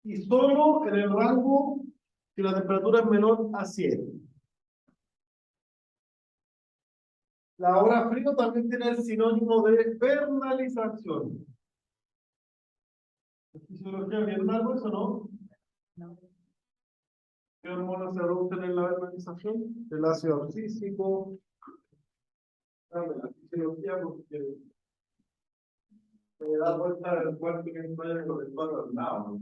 Y solo en el rango si la temperatura es menor a 7. La hora frío también tiene el sinónimo de vernalización. ¿Fisiología bien largo eso, no? ¿Qué hormonas se producen en la vernalización? El ácido abscísico. La fisiología porque me da vuelta el cuarto que vaya con el palo al lado.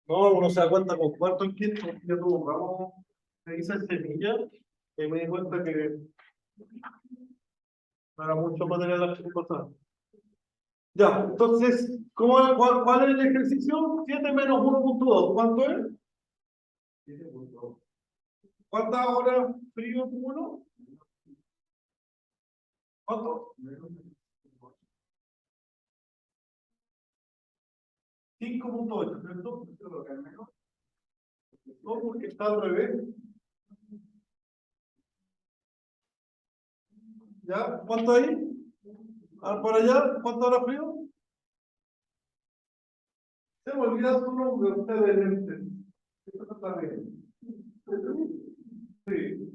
No, uno se da cuenta con cuarto en quinto. Yo tuve ramos de hice semilla y me di cuenta que no era mucho material la que pasaba. Ya, entonces, ¿cuál es el ejercicio? 7 menos 1.2. ¿Cuánto es? 7.2. ¿Cuántas horas frío uno? ¿Cuánto? 5.8, ¿cierto? No, porque está al revés. ¿Ya? ¿Cuánto hay? Por allá, ¿cuánto hora frío? Se me olvida su nombre, usted de lentes. Esto está bien. Sí.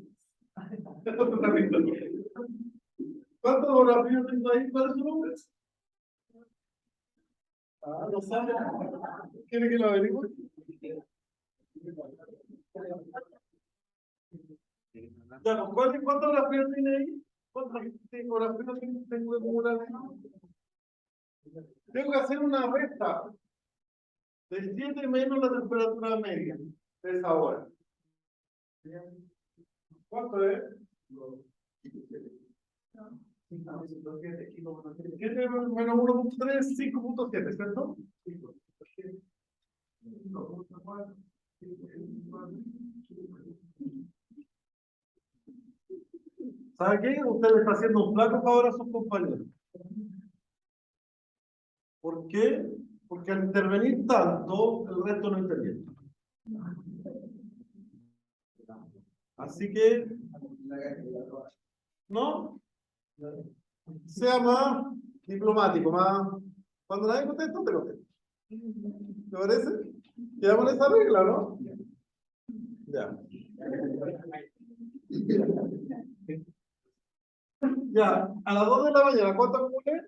Esto está bien. ¿Cuánto hora frío tengo ahí? ¿Cuál es su nombre? Ah, no sabe. ¿Quiere que lo averigüe? Ya, ¿cuántas horas frío tiene ahí? ¿Cuántas horas frío tengo que acumular ahí? Tengo que hacer una resta de 7 menos la temperatura media de esa hora. ¿Cuánto es? 7 menos 1.3, 5.7, ¿cierto? ¿Sabe qué? Usted le está haciendo un flaco favor a sus compañeros. ¿Por ¿Por qué? Porque al intervenir tanto, el resto no interviene. Así que, ¿no? Sea más diplomático, más... Cuando nadie contesta, te contesta. ¿Te parece? Quedamos en esa regla, ¿no? Ya. Ya, a las 2 de la mañana, ¿cuánto acumulé?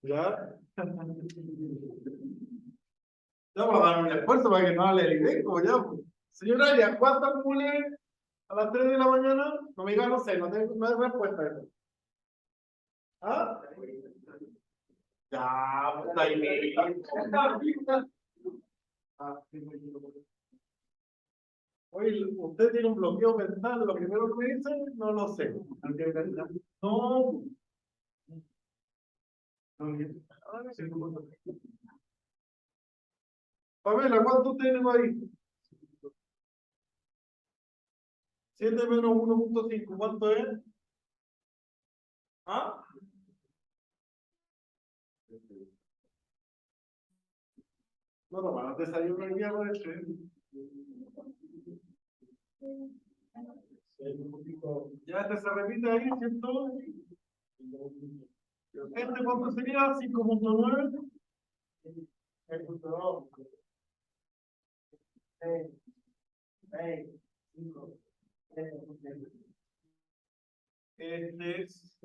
Ya. Ya vamos a dar un esfuerzo para que no hable el IDECO, ya. Señora Aria, ¿cuánto acumulé a las 3 de la mañana? No me diga, no sé, no hay respuesta a eso. ¿Ah? Ya, pues está ahí. Oye, usted tiene un bloqueo mental, lo primero que me dice, no lo sé. No. Pamela, ¿cuánto tenemos ahí? 7 menos 1.5, ¿cuánto es? ¿Ah? No, no, para desayuno el día por eso. Ya este se repite ahí, ¿cierto? Este, ¿cuánto sería? 5.9. 6.2. 6, 6, 5. Este es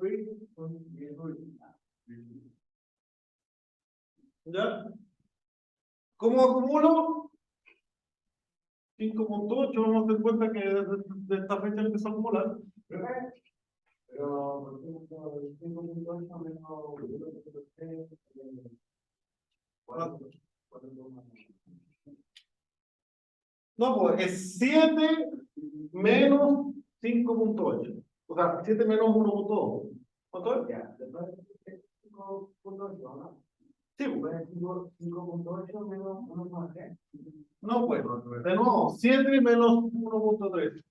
¿ya? ¿Cómo acumulo? 5.8, vamos a dar cuenta que de esta fecha empezó a acumular. Pero, por ejemplo, 5.8 menos... No, pues es 7 menos 5.8. O sea, 7 menos 1.2. ¿Cuánto es? Ya, después 5.8, ¿no? Sí, pues 5.8 menos 1.3. No, pues, de nuevo, 7 menos 1.3.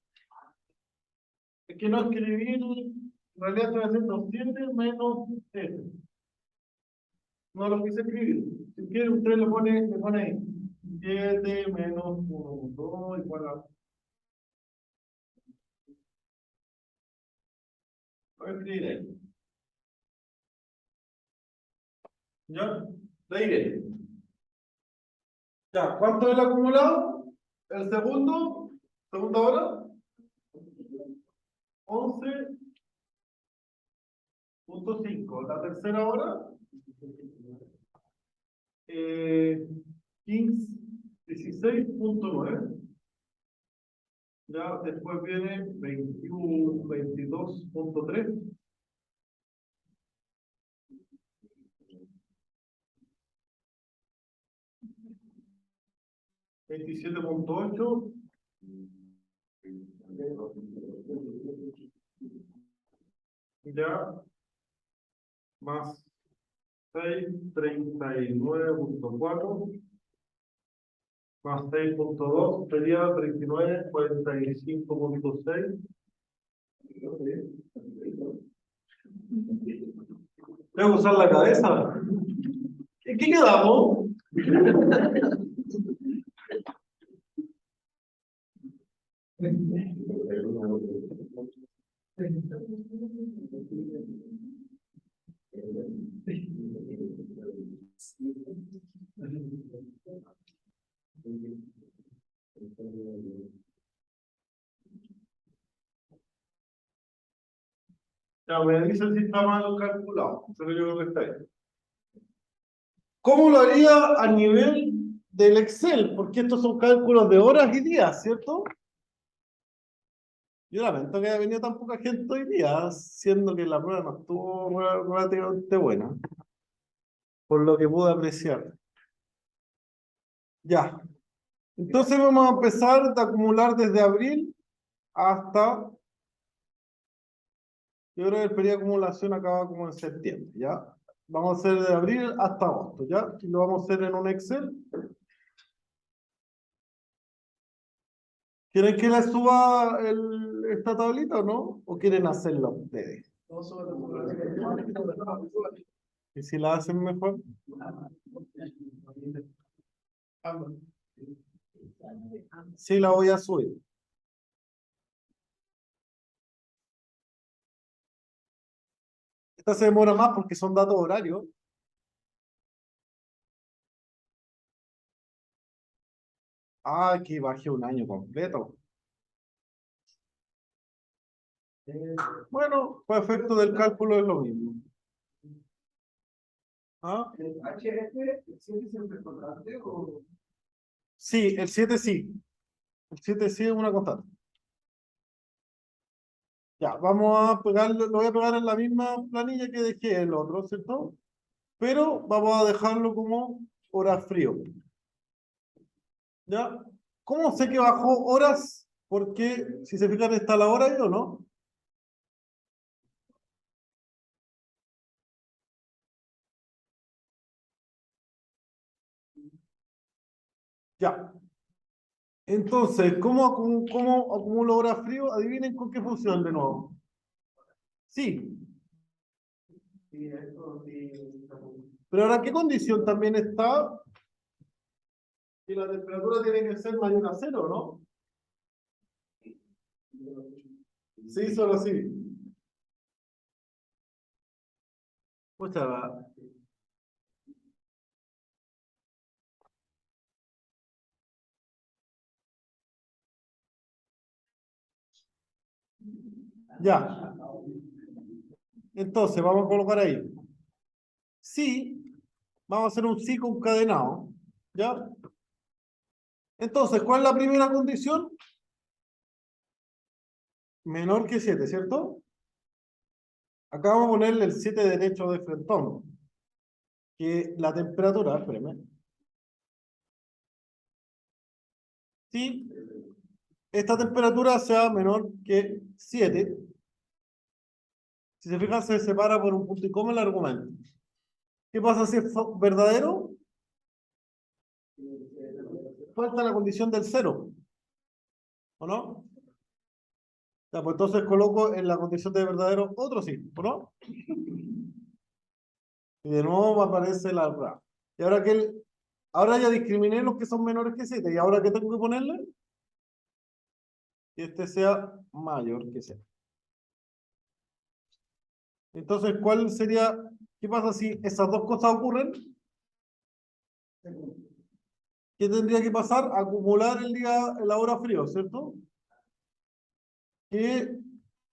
Es que no escribí, en realidad estoy haciendo 7 menos 7. No lo quise escribir. Si quiere, usted le pone ahí. 7 menos 1.2 igual a... Voy a escribir ahí. ¿Ya? De ahí viene. Ya, ¿cuánto es el acumulado? El segundo, segunda hora, 11.5. La tercera hora, 16.9. Ya, después viene 21, 22.3. 27.8. Ya, más 6, 39.4. Más 6.2 sería 39, 45.6. Tengo que usar la cabeza. ¿En qué quedamos? Ya, me dicen si está mal calculado. Eso yo creo que está ahí. ¿Cómo lo haría a nivel del Excel? Porque estos son cálculos de horas y días, ¿cierto? Yo lamento que haya venido tan poca gente hoy día, siendo que la prueba no estuvo relativamente buena, por lo que pude apreciar. Ya. Entonces vamos a empezar de acumular desde abril hasta... Yo creo que el periodo de acumulación acaba como en septiembre, ¿ya? Vamos a hacer de abril hasta agosto, ¿ya? Y lo vamos a hacer en un Excel. ¿Quieren que le suba esta tablita o no? ¿O quieren hacerla ustedes? ¿Y si la hacen mejor? Sí, la voy a subir. Esta se demora más porque son datos horarios. Ah, que bajé un año completo. Bueno, para efecto del cálculo es lo mismo. ¿Ah? ¿El HF, el 7 es siempre constante o...? Sí, el 7 sí. El 7 sí es una constante. Ya, vamos a pegarlo, lo voy a pegar en la misma planilla que dejé el otro, ¿cierto? Pero vamos a dejarlo como horas frío. ¿Ya? ¿Cómo sé que bajó horas? Porque si se fijan está la hora ahí o no. Ya. Entonces, ¿cómo acumulo horas frío? Adivinen con qué función de nuevo. Sí. Pero ahora, ¿qué condición también está? Que la temperatura tiene que ser mayor a cero, ¿no? Sí, solo sí. Pucha, ya. Entonces, vamos a colocar ahí. Sí, vamos a hacer un sí concadenado. ¿Ya? Entonces, ¿cuál es la primera condición? Menor que 7, ¿cierto? Acá vamos a ponerle el 7 derecho de frentón. Que la temperatura, espérame. Si esta temperatura sea menor que 7, si se fijan, se separa por un punto y coma el argumento. ¿Qué pasa si es verdadero? Falta la condición del cero, ¿o no? Ya, pues entonces coloco en la condición de verdadero otro sí, ¿o no? Y de nuevo me aparece la RA. Y ahora ahora ya discriminé los que son menores que 7. ¿Y ahora qué tengo que ponerle? Que este sea mayor que 7. Entonces, ¿cuál sería? ¿Qué pasa si esas dos cosas ocurren? ¿Qué tendría que pasar? Acumular la hora frío, ¿cierto? Que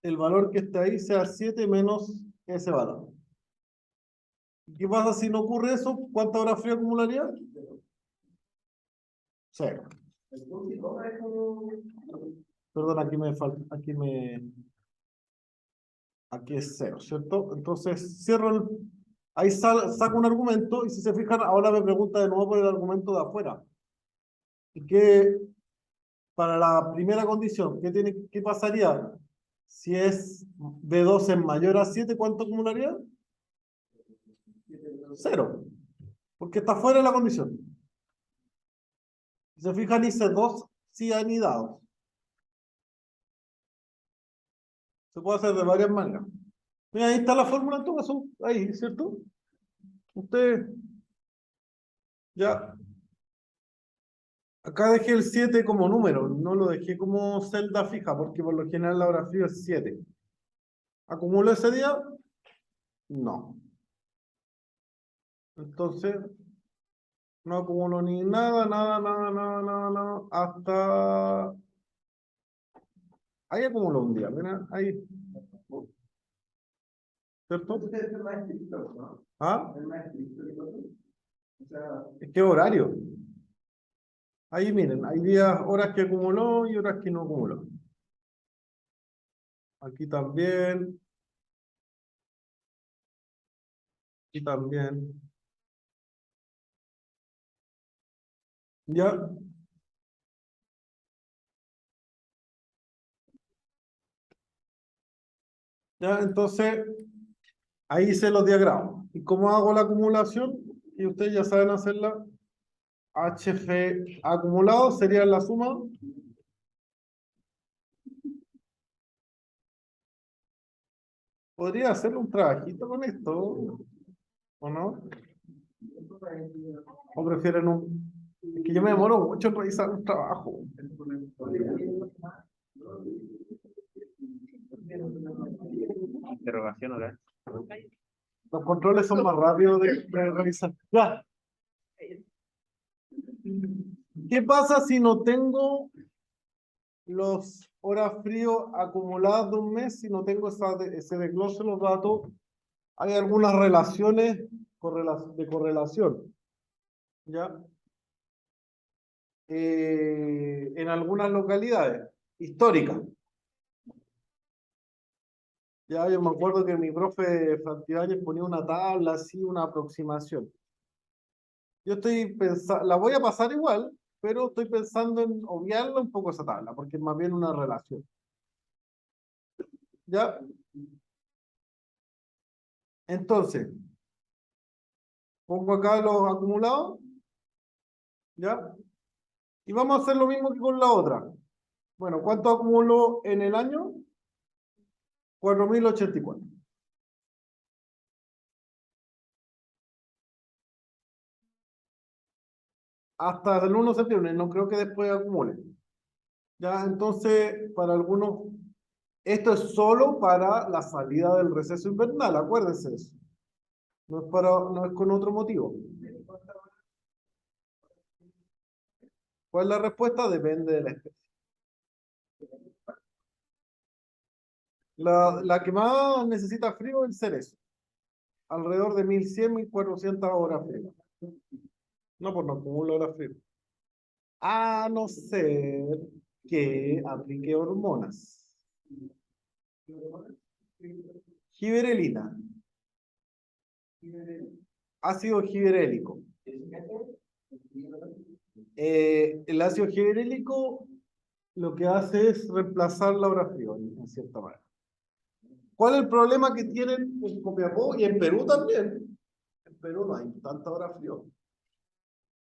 el valor que está ahí sea 7 menos ese valor. ¿Qué pasa si no ocurre eso? ¿Cuánta hora fría acumularía? Cero. Perdón, aquí es cero, ¿cierto? Entonces cierro ahí saco un argumento y si se fijan, ahora me pregunta de nuevo por el argumento de afuera. ¿Y qué, para la primera condición, qué pasaría? Si es B2 es mayor a 7, ¿cuánto acumularía? Cero, porque está fuera de la condición. Si se fijan, hice dos cianidados. Se puede hacer de varias maneras. Mira, ahí está la fórmula en todo caso, ahí, ¿cierto? Usted ya, acá dejé el 7 como número, no lo dejé como celda fija, porque por lo general la hora fría es 7. ¿Acumulo ese día? No. Entonces, no acumulo ni nada, nada, hasta... Ahí acumulo un día, mira, ahí, ¿cierto? ¿Ah? Es que horario. Ahí miren, hay días, horas que acumuló y horas que no acumuló. Aquí también, aquí también. ¿Ya? ¿Ya? Entonces, ahí hice los diagramas. ¿Y cómo hago la acumulación? Y ustedes ya saben hacerla. HF acumulado sería la suma Podría hacerle un trabajito con esto, ¿o no? ¿O prefieren un...? Es que yo me demoro mucho en realizar un trabajo. Interrogación oral. Los controles son más rápidos de realizar. Ya. ¿Qué pasa si no tengo los horas frío acumuladas de un mes? Si no tengo ese desglose de los datos, hay algunas relaciones de correlación, ¿ya? En algunas localidades históricas. Ya yo me acuerdo que mi profe Santibáñez ponía una tabla así, una aproximación. Yo estoy pensando, la voy a pasar igual, pero estoy pensando en obviarla un poco esa tabla, porque es más bien una relación. ¿Ya? Entonces, pongo acá los acumulados, ¿ya? Y vamos a hacer lo mismo que con la otra. Bueno, ¿cuánto acumuló en el año? 4.084. Hasta el 1 de septiembre, no creo que después acumule. Ya, entonces, para algunos, esto es solo para la salida del receso invernal, acuérdense de eso. No es con otro motivo. ¿Cuál es la respuesta? Depende de la especie. La que más necesita frío es el cerezo. Alrededor de 1.100, 1.400 horas frío. No, pues no acumula horas frío. A no ser que aplique hormonas. Giberelina. Ácido giberélico. El ácido giberélico lo que hace es reemplazar la hora frío, en cierta manera. ¿Cuál es el problema que tienen en Copiapó y en Perú también? En Perú no hay tanta hora frío.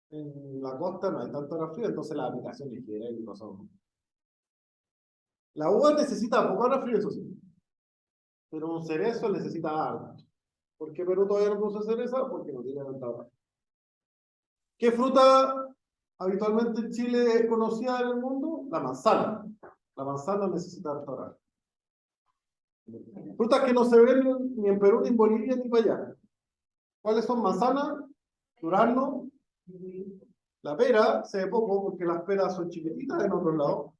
En la costa no hay tanta hora frío, entonces las aplicaciones giberélicas son... La uva necesita poca hora frío, eso sí. Pero un cerezo necesita algo. ¿Por qué Perú todavía no produce cereza? Porque no tiene tanta hora. ¿Qué fruta habitualmente en Chile es conocida en el mundo? La manzana. La manzana necesita harta hora. Frutas que no se ven ni en Perú, ni en Bolivia, ni para allá. ¿Cuáles son? Manzana, durazno, la pera, se ve poco porque las peras son chiquititas en otros lados.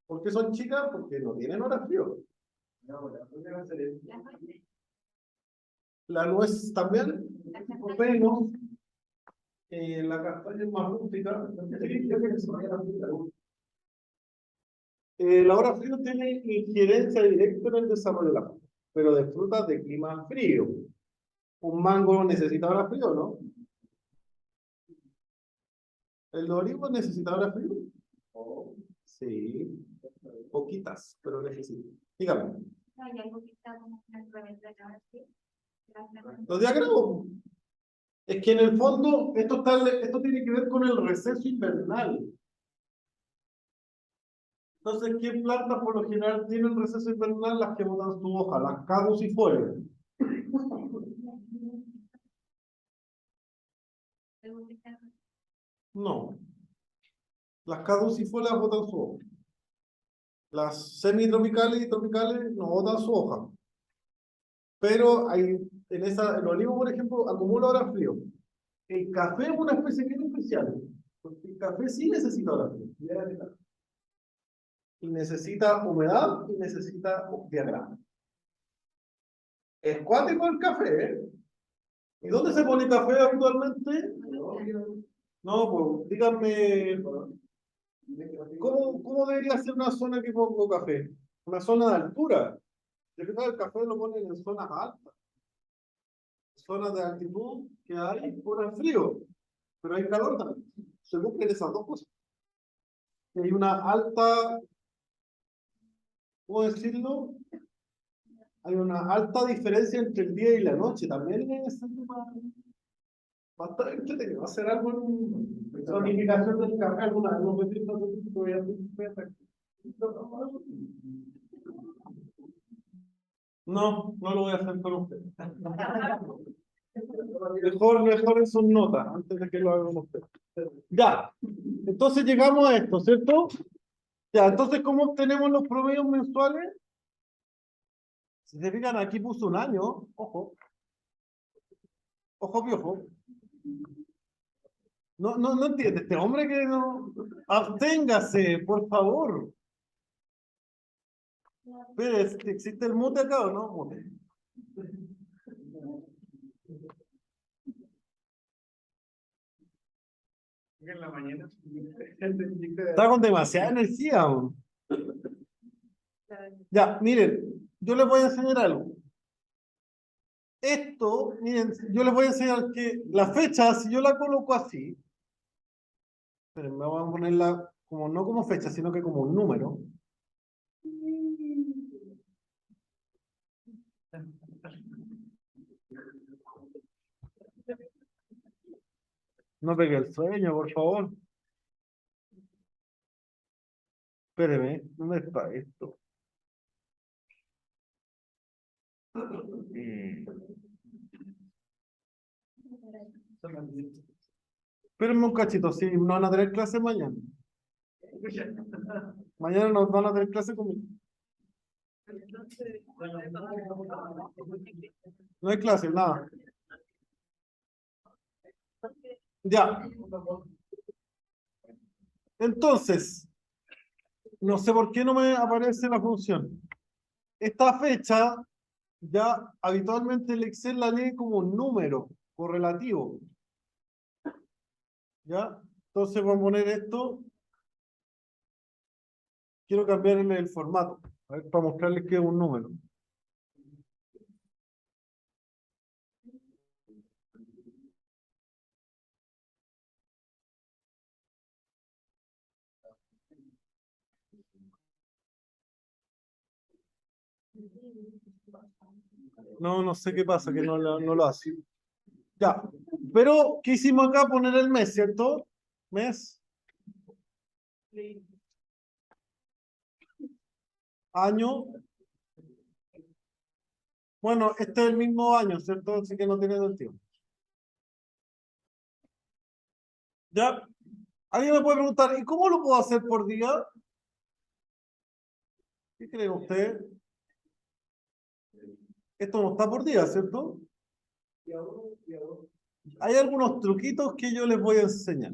¿Por qué son chicas? Porque no tienen hora frío. La nuez también, menos. La castaña es más rústica. La hora frío tiene injerencia directa en el desarrollo de la fruta, pero de frutas de clima frío. Un mango necesita hora frío, ¿no? ¿El olivo necesita hora frío? Oh, sí, poquitas, pero necesita. Dígame. Los diagramas. Es que en el fondo esto tiene que ver con el receso invernal. Entonces, ¿qué plantas por lo general tienen receso invernal? Las que botan su hoja, las caducifolias. No, las caducifolias botan su hoja. Las semitropicales y tropicales no botan su hoja. Pero hay, el olivo, por ejemplo, acumula horas frío. El café es una especie bien especial, porque el café sí necesita horas frío. Y necesita humedad y necesita diagrama. Es cuático el café, ¿eh? ¿Y dónde se pone café habitualmente? No, pues díganme, ¿cómo debería ser una zona que pongo café? Una zona de altura. De verdad, el café lo ponen en zonas altas, zonas de altitud que hay por frío, pero hay calor también. Se buscan esas dos cosas. Y hay una alta, ¿cómo decirlo? Hay una alta diferencia entre el día y la noche. También es bastante entretenido. Hacer algo en zonificación del café, alguna vez. No, no lo voy a hacer con usted. Mejor en sus notas, antes de que lo haga con usted. Ya, entonces llegamos a esto, ¿cierto? Ya, entonces, ¿cómo obtenemos los promedios mensuales? Si se fijan, aquí puso un año, ojo, ojo piojo. No entiende, este hombre que no. Absténgase, por favor. Espere, ¿existe el mute acá o no? Mute. En la mañana. Está con demasiada energía. ¿O? Ya, miren, yo les voy a enseñar algo. Esto, miren, yo les voy a enseñar que la fecha, si yo la coloco así, pero me voy a ponerla como no como fecha, sino que como un número. No pegue el sueño, por favor. Espéreme, ¿dónde está esto? Espérenme un cachito, sí, no van a tener clase mañana. Mañana nos van a tener clase conmigo. No hay clase, nada. Ya. Entonces, no sé por qué no me aparece la función. Esta fecha, ya habitualmente el Excel la lee como un número correlativo. ¿Ya? Entonces voy a poner esto. Quiero cambiarle el formato, a ver, para mostrarles que es un número. No sé qué pasa, que no lo hace. Ya, pero ¿qué hicimos acá? Poner el mes, ¿cierto? Mes. Año. Bueno, este es el mismo año, ¿cierto? Así que no tiene sentido. Ya. Alguien me puede preguntar, ¿y cómo lo puedo hacer por día? ¿Qué creen ustedes? Esto no está por día, ¿cierto? Hay algunos truquitos que yo les voy a enseñar.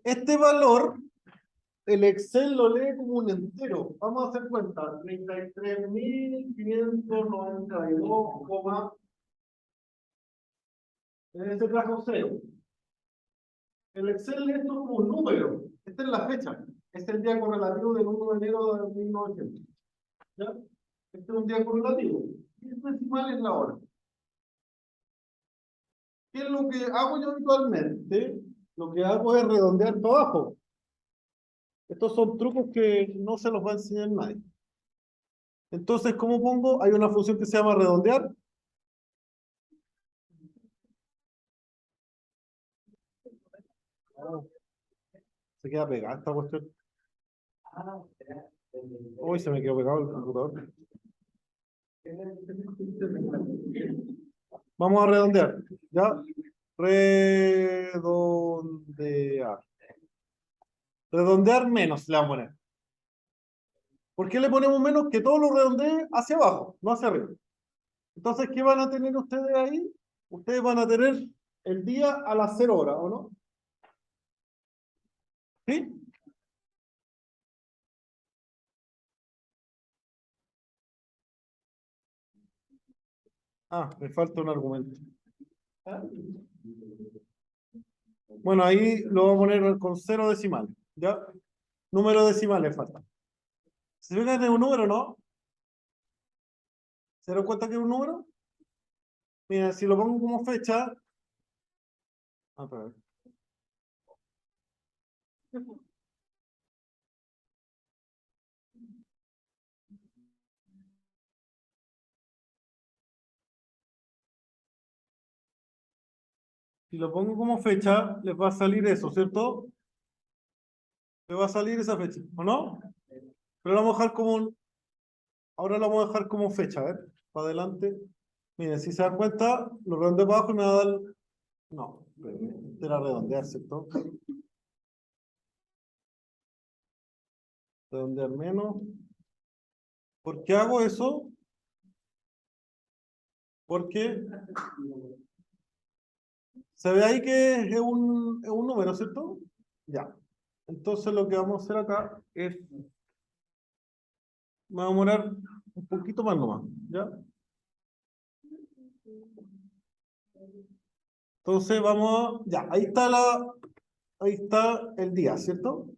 Este valor, el Excel lo lee como un entero. Vamos a hacer cuenta. 33.592, en este caso 0. El Excel lee esto como un número. Esta es la fecha. Este es el día correlativo del 1 de enero de 1900. ¿Ya? Este es un día correlativo. Y el decimal es la hora. ¿Qué es lo que hago yo habitualmente? Lo que hago es redondear para abajo. Estos son trucos que no se los va a enseñar nadie. Entonces, ¿cómo pongo? Hay una función que se llama redondear. Se queda pegada esta cuestión. Uy, se me quedó pegado el computador. Vamos a redondear. ¿Ya? Redondear. Redondear menos le vamos a poner. ¿Por qué le ponemos menos? Que todo lo redondee hacia abajo, no hacia arriba. Entonces, ¿qué van a tener ustedes ahí? Ustedes van a tener el día a las 0 horas, ¿o no? ¿Sí? Ah, me falta un argumento. Bueno, ahí lo voy a poner con 0 decimales. ¿Ya? Número decimal le falta. ¿Se fijan que es un número, no? ¿Se dan cuenta que es un número? Mira, si lo pongo como fecha. Ah, espera. Si lo pongo como fecha, les va a salir eso, ¿cierto? Le va a salir esa fecha, ¿o no? Pero lo vamos a dejar como un. ahora lo vamos a dejar como fecha, a ver, para adelante. Miren, si se dan cuenta, lo redondeo para abajo y me va a dar... No, este era redondear, ¿cierto? Redondear menos. ¿Por qué hago eso? Porque se ve ahí que es un número, ¿cierto? Ya. Entonces lo que vamos a hacer acá es... Me va a demorar un poquito más nomás, ¿ya? Entonces vamos a... Ya, ahí está el día, ¿cierto?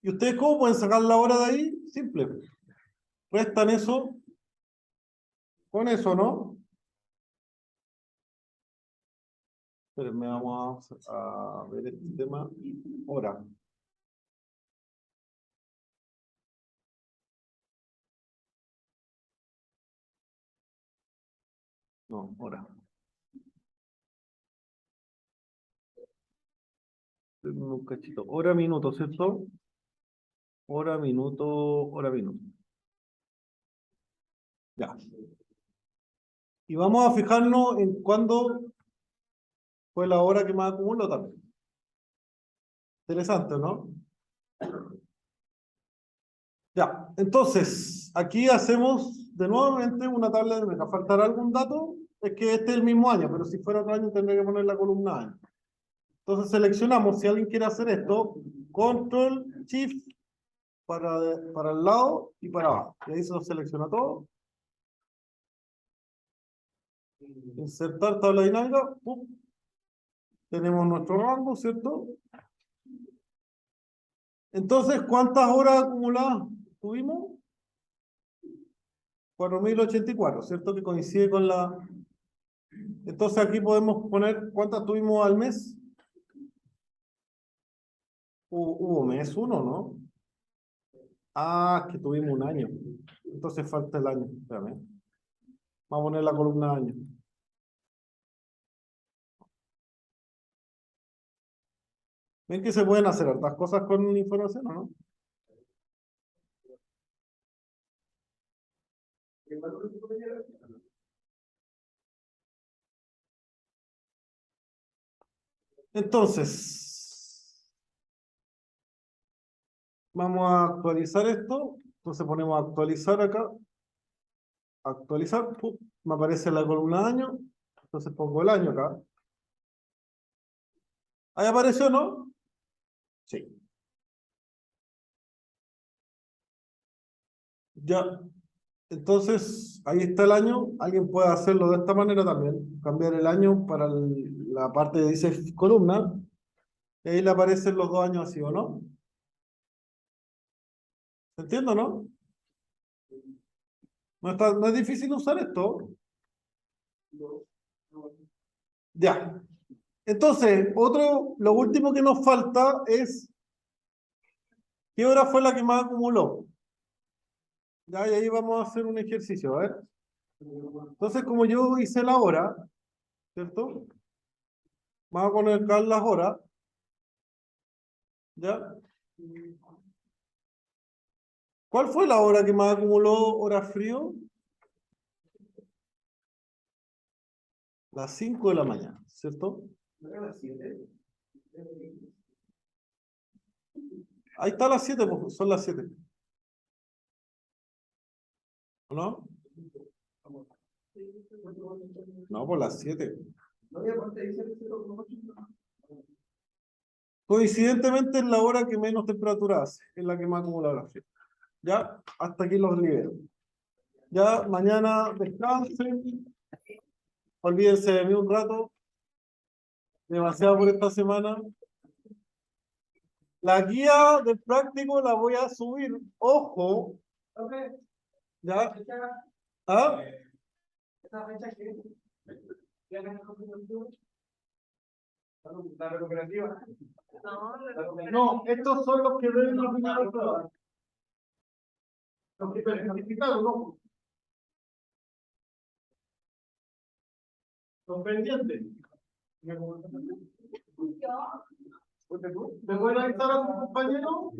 ¿Y ustedes cómo pueden sacar la hora de ahí? Simple. Restan eso con eso, ¿no? Espérenme, vamos a ver este tema. Hora. No, hora. Espérenme un cachito. Hora, minuto, ¿cierto? Hora, minuto, hora, minuto. Ya. Y vamos a fijarnos en cuándo fue la hora que más acumuló también. Interesante, ¿no? Ya, entonces, aquí hacemos de nuevamente una tabla de meta. ¿Faltará algún dato? Es que este es el mismo año, pero si fuera otro año tendría que poner la columna año. Entonces seleccionamos, si alguien quiere hacer esto, Control Shift para el lado y para abajo. Y ahí se lo selecciona todo. Insertar tabla dinámica. ¡Pum! Tenemos nuestro rango, ¿cierto? Entonces, ¿cuántas horas acumuladas tuvimos? 4084, ¿cierto? Que coincide con la... Entonces aquí podemos poner cuántas tuvimos al mes. Hubo mes uno, ¿no? Ah, que tuvimos un año. Entonces falta el año. Espérame. Vamos a poner la columna año. Ven que se pueden hacer hartas cosas con información, ¿o no? Entonces, vamos a actualizar esto. Entonces ponemos actualizar acá. Actualizar. ¡Pum! Me aparece la columna año. Entonces pongo el año acá. ¿Ahí apareció, no? Sí. Ya. Entonces, ahí está el año. Alguien puede hacerlo de esta manera también. Cambiar el año para la parte que dice columna. Y ahí le aparecen los 2 años así, ¿o no? ¿Entiendo, no? No es difícil usar esto. Ya. Entonces, lo último que nos falta es ¿qué hora fue la que más acumuló? Ya, y ahí vamos a hacer un ejercicio, a ver. Entonces, como yo hice la hora, ¿cierto? Vamos a colocar las horas, ¿ya? ¿Cuál fue la hora que más acumuló horas frío? Las 5 de la mañana, ¿cierto? Ahí está las 7, pues, son las 7. ¿O no? No, por las 7. Coincidentemente es la hora que menos temperatura hace, es la que más acumula horas frías. Ya, hasta aquí los libero. Ya, mañana descansen. Olvídense de mí un rato. Demasiado por esta semana. La guía del práctico la voy a subir. Ojo. ¿Ya? ¿Ah? La recuperativa. No, estos son los que deben los primeros. Los que certificados, ¿no? Los pendientes. ¿Me pueden avisar a tu compañero?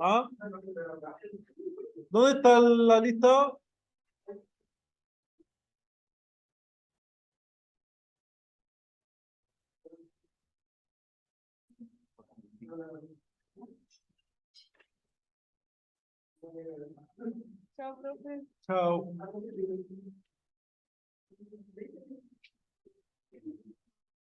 ¿Ah? ¿Dónde está la lista? Chao, profe. Chao.